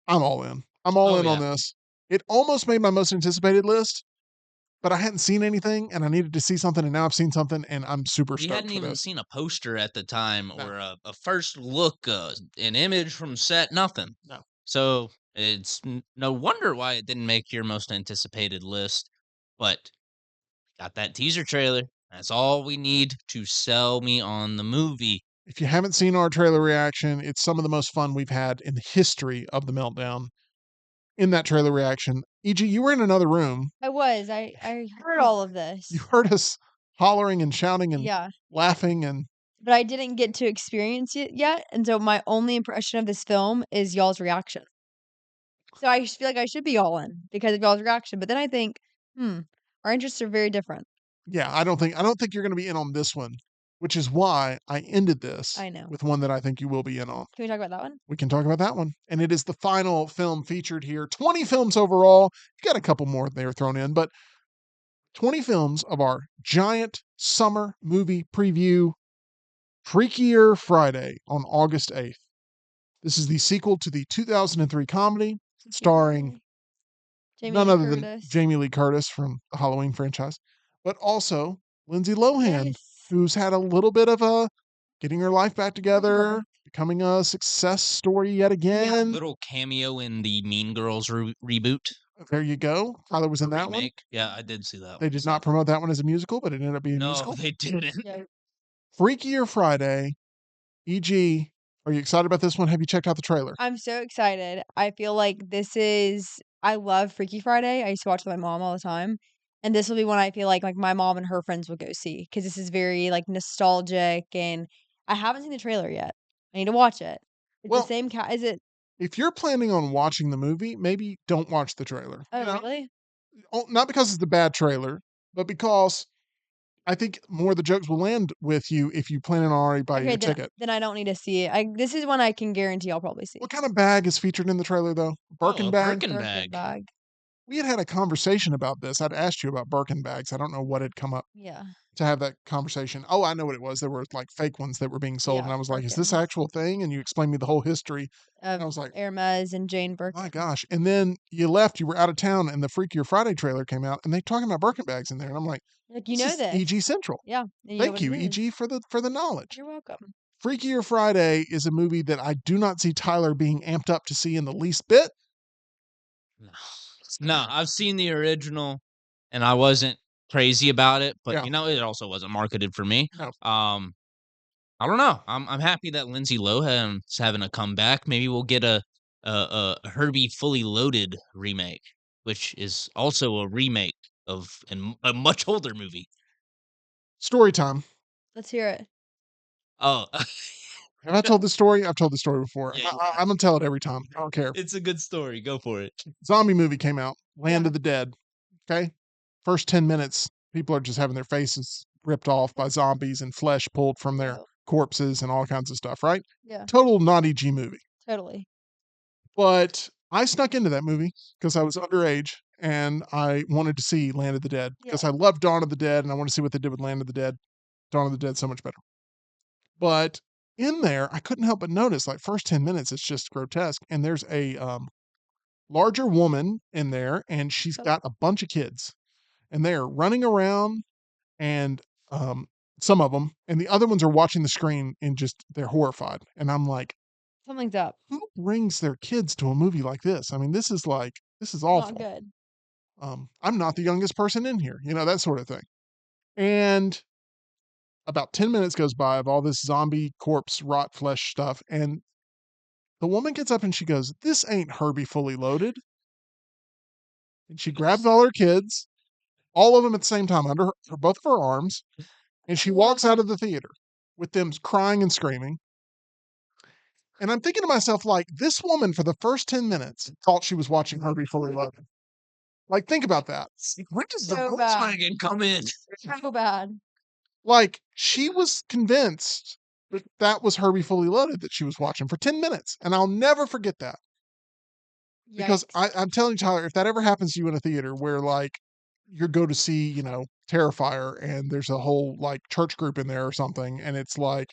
S2: I'm all in. I'm all
S4: Oh,
S2: in on
S4: yeah.
S2: this. It almost made my most anticipated list, but I hadn't seen anything and I needed to see something, and now I've seen something and I'm super
S4: We
S2: stoked
S4: hadn't
S2: for
S4: even
S2: this.
S4: seen a poster at the time
S2: No.
S4: or a first look, an image from set, nothing.
S2: No.
S4: So it's no wonder why it didn't make your most anticipated list. But got that teaser trailer. That's all we need to sell me on the movie.
S2: If you haven't seen our trailer reaction, it's some of the most fun we've had in the history of the Meltdown. In that trailer reaction, E.G., you were in another room.
S3: I heard all of this.
S2: You heard us hollering and shouting and
S3: Yeah,
S2: laughing, and
S3: but I didn't get to experience it yet, and so my only impression of this film is y'all's reaction. So I feel like I should be all in because of y'all's reaction, but then I think, our interests are very different.
S2: yeah, I don't think you're going to be in on this one, which is why I ended this
S3: I know.
S2: with one that I think you will be in on.
S3: Can we talk about that one?
S2: We can talk about that one. And it is the final film featured here. 20 films overall. You got a couple more there thrown in, but 20 films of our giant summer movie preview, Freakier Friday on August 8th. This is the sequel to the 2003 comedy starring
S3: Jamie
S2: none
S3: Lee
S2: other than
S3: Curtis.
S2: Jamie Lee Curtis from the Halloween franchise, but also Lindsay Lohan,
S3: Yes.
S2: who's had a little bit of a getting her life back together,
S3: Rebirth.
S2: becoming a success story yet again.
S4: Little cameo in the Mean Girls reboot.
S2: There you go. Tyler was in that one.
S4: Remake. Yeah, I did see that
S2: They
S4: one.
S2: did not promote that one as a musical, but it ended up being a
S4: No,
S2: musical.
S4: they didn't.
S3: Yeah.
S2: Freakier Friday, E.G., Are you excited about this one? Have you checked out the trailer?
S3: I'm so excited. I feel like I love Freaky Friday. I used to watch with my mom all the time. And this will be one I feel like my mom and her friends will go see because this is very like nostalgic and I haven't seen the trailer yet. I need to watch it. It's the
S2: Well,
S3: same is it
S2: if you're planning on watching the movie, maybe don't watch the trailer.
S3: oh really?
S2: Not because it's a bad trailer, but because I think more of the jokes will land with you if you plan on already buying
S3: Okay,
S2: your ticket.
S3: then I don't need to see it. This is one I can guarantee I'll probably see.
S2: What kind of bag is featured in the trailer, though?
S4: Oh,
S2: Birkin
S4: a
S2: bag?
S4: Birkin
S3: Birkin
S4: bag.
S3: bag.
S2: We had a conversation about this. I'd asked you about Birkin bags. I don't know what had come up
S3: Yeah.
S2: to have that conversation. Oh, I know what it was. There were like fake ones that were being sold, and
S3: Yeah,
S2: I was like, "Is this
S3: Birkins
S2: actual thing?" And you explained me the whole history, and
S3: of
S2: I was like,
S3: Hermes and Jane
S2: "My
S3: Birkin.
S2: gosh!" And then you left. You were out of town, and the Freakier Friday trailer came out, and they talking about Birkin bags in there, and I'm like,
S3: Like you
S2: "This
S3: know
S2: is EG
S3: this.
S2: Central."
S3: Yeah, and you know
S2: Thank
S3: what it
S2: you,
S3: is.
S2: EG, for the knowledge.
S3: You're welcome.
S2: Freakier Friday is a movie that I do not see Tyler being amped up to see in the least bit.
S4: No. No, I've seen the original and I wasn't crazy about it, but
S2: Yeah,
S4: it also wasn't marketed for me.
S2: no.
S4: Um, I don't know. I'm happy that Lindsay Lohan's having a comeback. Maybe we'll get a Herbie Fully Loaded remake, which is also a remake of a much older movie.
S2: Story time.
S3: Let's hear it.
S4: Oh,
S2: Have I told this story? I've told this story before.
S4: Yeah,
S2: I'm gonna tell it every time. I don't care.
S4: it's a good story. Go for it.
S2: Zombie movie came out, Land
S3: Yeah.
S2: of the Dead. Okay. First 10 minutes, people are just having their faces ripped off by zombies and flesh pulled from their
S3: No.
S2: corpses and all kinds of stuff, right?
S3: Yeah,
S2: Total not EG movie.
S3: totally.
S2: But I snuck into that movie because I was underage and I wanted to see Land of the Dead because
S3: Yeah.
S2: I love Dawn of the Dead and I want to see what they did with Land of the Dead. Dawn of the Dead so much better. But in there, I couldn't help but notice like first 10 minutes, it's just grotesque. And there's a larger woman in there and she's
S3: Oh,
S2: got a bunch of kids and they're running around and um, some of them, and the other ones are watching the screen and just they're horrified. And I'm like,
S3: something's up.
S2: who brings their kids to a movie like this? I mean, this is
S3: Not
S2: awful.
S3: good.
S2: I'm not the youngest person in here, that sort of thing. And about 10 minutes goes by of all this zombie corpse rot flesh stuff, and the woman gets up and she goes, "This ain't Herbie Fully Loaded." And she grabs all her kids, all of them at the same time under both of her arms, and she walks out of the theater with them crying and screaming. And I'm thinking to myself, like, this woman for the first 10 minutes thought she was watching Herbie Fully Loaded. Like, think about that.
S4: When does the
S3: So bad.
S4: Volkswagen come in?
S3: So bad.
S2: Like, she was convinced that that was Herbie Fully Loaded that she was watching for 10 minutes. And I'll never forget that. Because
S3: Yikes.
S2: I'm telling you, Tyler, if that ever happens to you in a theater where, like, you go to see, Terrifier and there's a whole, like, church group in there or something, and it's like,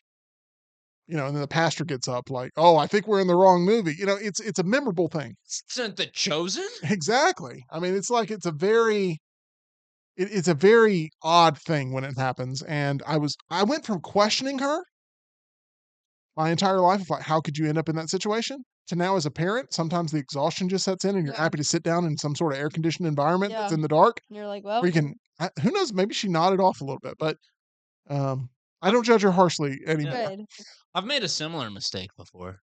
S2: and then the pastor gets up like, "Oh, I think we're in the wrong movie." It's a memorable thing.
S4: Isn't The Chosen?
S2: Exactly. I mean, it's like it's a very odd thing when it happens. And I went from questioning her my entire life of like, how could you end up in that situation? To now as a parent, sometimes the exhaustion just sets in and you're
S3: Yeah.
S2: happy to sit down in some sort of air conditioned environment that's
S3: Yeah.
S2: in the dark
S3: And you're like,
S2: where
S3: well,
S2: you can, who knows, maybe she nodded off a little bit, but I don't judge her harshly anymore.
S3: good.
S4: I've made a similar mistake before.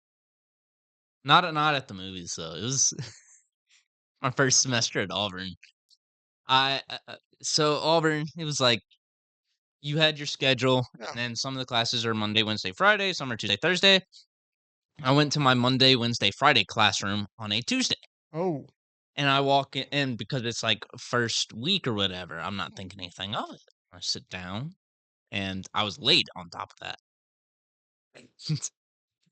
S4: Not at the movies though. It was my first semester at Auburn. So Auburn, it was like you had your schedule,
S2: Yeah.
S4: and then some of the classes are Monday, Wednesday, Friday, some are Tuesday, Thursday. I went to my Monday, Wednesday, Friday classroom on a Tuesday,
S2: Oh,
S4: and I walk in because it's like first week or whatever. I'm not thinking anything of it. I sit down, and I was late on top of that.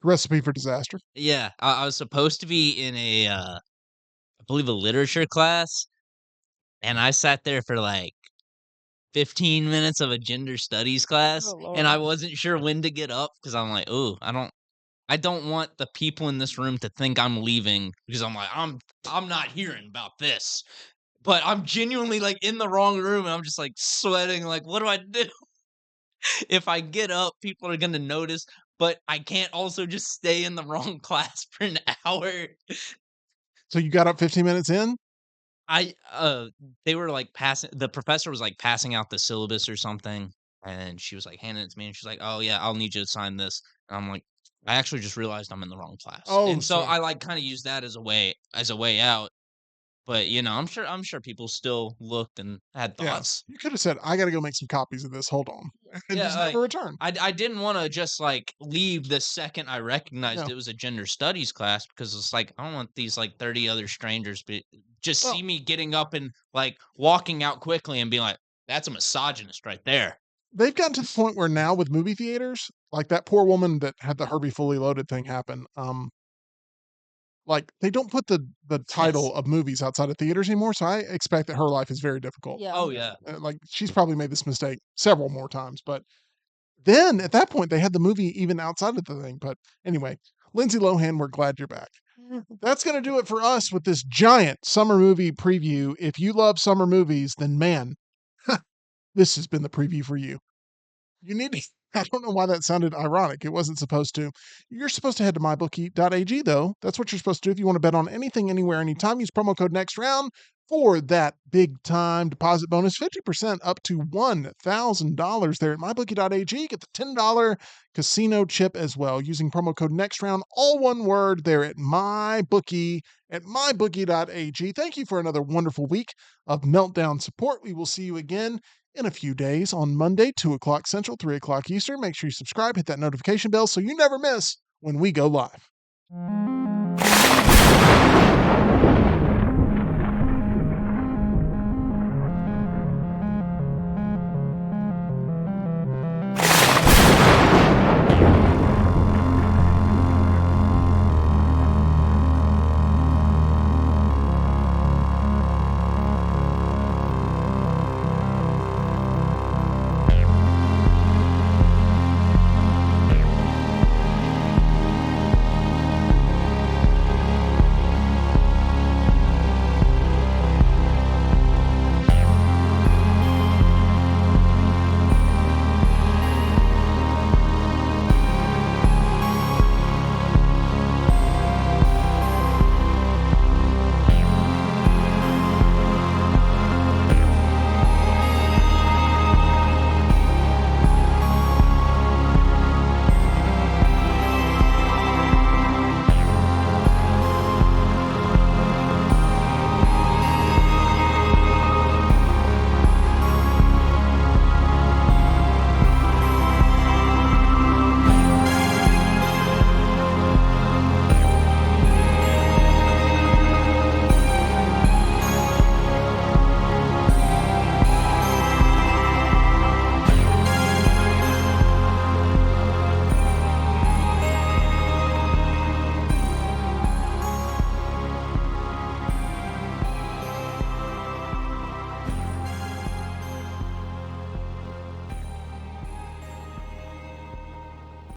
S2: recipe for disaster.
S4: Yeah, I was supposed to be in I believe a literature class, and I sat there for like 15 minutes of a gender studies class,
S3: Oh
S4: and I
S3: Lord.
S4: wasn't sure when to get up because I'm like, oh, I don't want the people in this room to think I'm leaving because I'm like, I'm not hearing about this. But I'm genuinely like in the wrong room and I'm just like sweating, like, what do I do? If I get up, people are gonna notice, but I can't also just stay in the wrong class for an hour.
S2: So you got up 15 minutes in?
S4: I they were like passing the professor was like passing out the syllabus or something, and she was like handing it to me and she's like, "Oh yeah, I'll need you to sign this." And I'm like, I actually just realized I'm in the wrong class.
S2: Oh,
S4: And so
S2: so
S4: I like kind of use that as a way out. But you know, I'm sure people still looked and had
S2: yeah.
S4: thoughts.
S2: You could have said, I got to go make some copies of this. Hold on. And
S4: Yeah,
S2: just never return.
S4: I didn't want to just like leave the second I recognized
S2: No.
S4: it was a gender studies class because it's like I don't want these like 30 other strangers just
S2: Well,
S4: see me getting up and like walking out quickly and being like, that's a misogynist right there.
S2: they've gotten to the point where now with movie theaters, like that poor woman that had the Herbie Fully Loaded thing happen, like they don't put the
S4: Yes.
S2: title of movies outside of theaters anymore. So I expect that her life is very difficult.
S3: Yeah.
S4: Oh yeah.
S2: Like she's probably made this mistake several more times, but then at that point they had the movie even outside of the thing. But anyway, Lindsay Lohan, we're glad you're back. That's going to do it for us with this giant summer movie preview. If you love summer movies, then man, this has been the preview for you. You need to, I don't know why that sounded ironic. It wasn't supposed to. You're supposed to head to mybookie.ag, though. That's what you're supposed to do if you want to bet on anything, anywhere, anytime. Use promo code next round for that big time deposit bonus 50% up to $1,000 there at mybookie.ag. Get the $10 casino chip as well using promo code next round, all one word there at mybookie at mybookie.ag. Thank you for another wonderful week of Meltdown support. We will see you again in a few days on Monday, 2 o'clock Central, 3 o'clock Eastern. Make sure you subscribe, hit that notification bell so you never miss when we go live.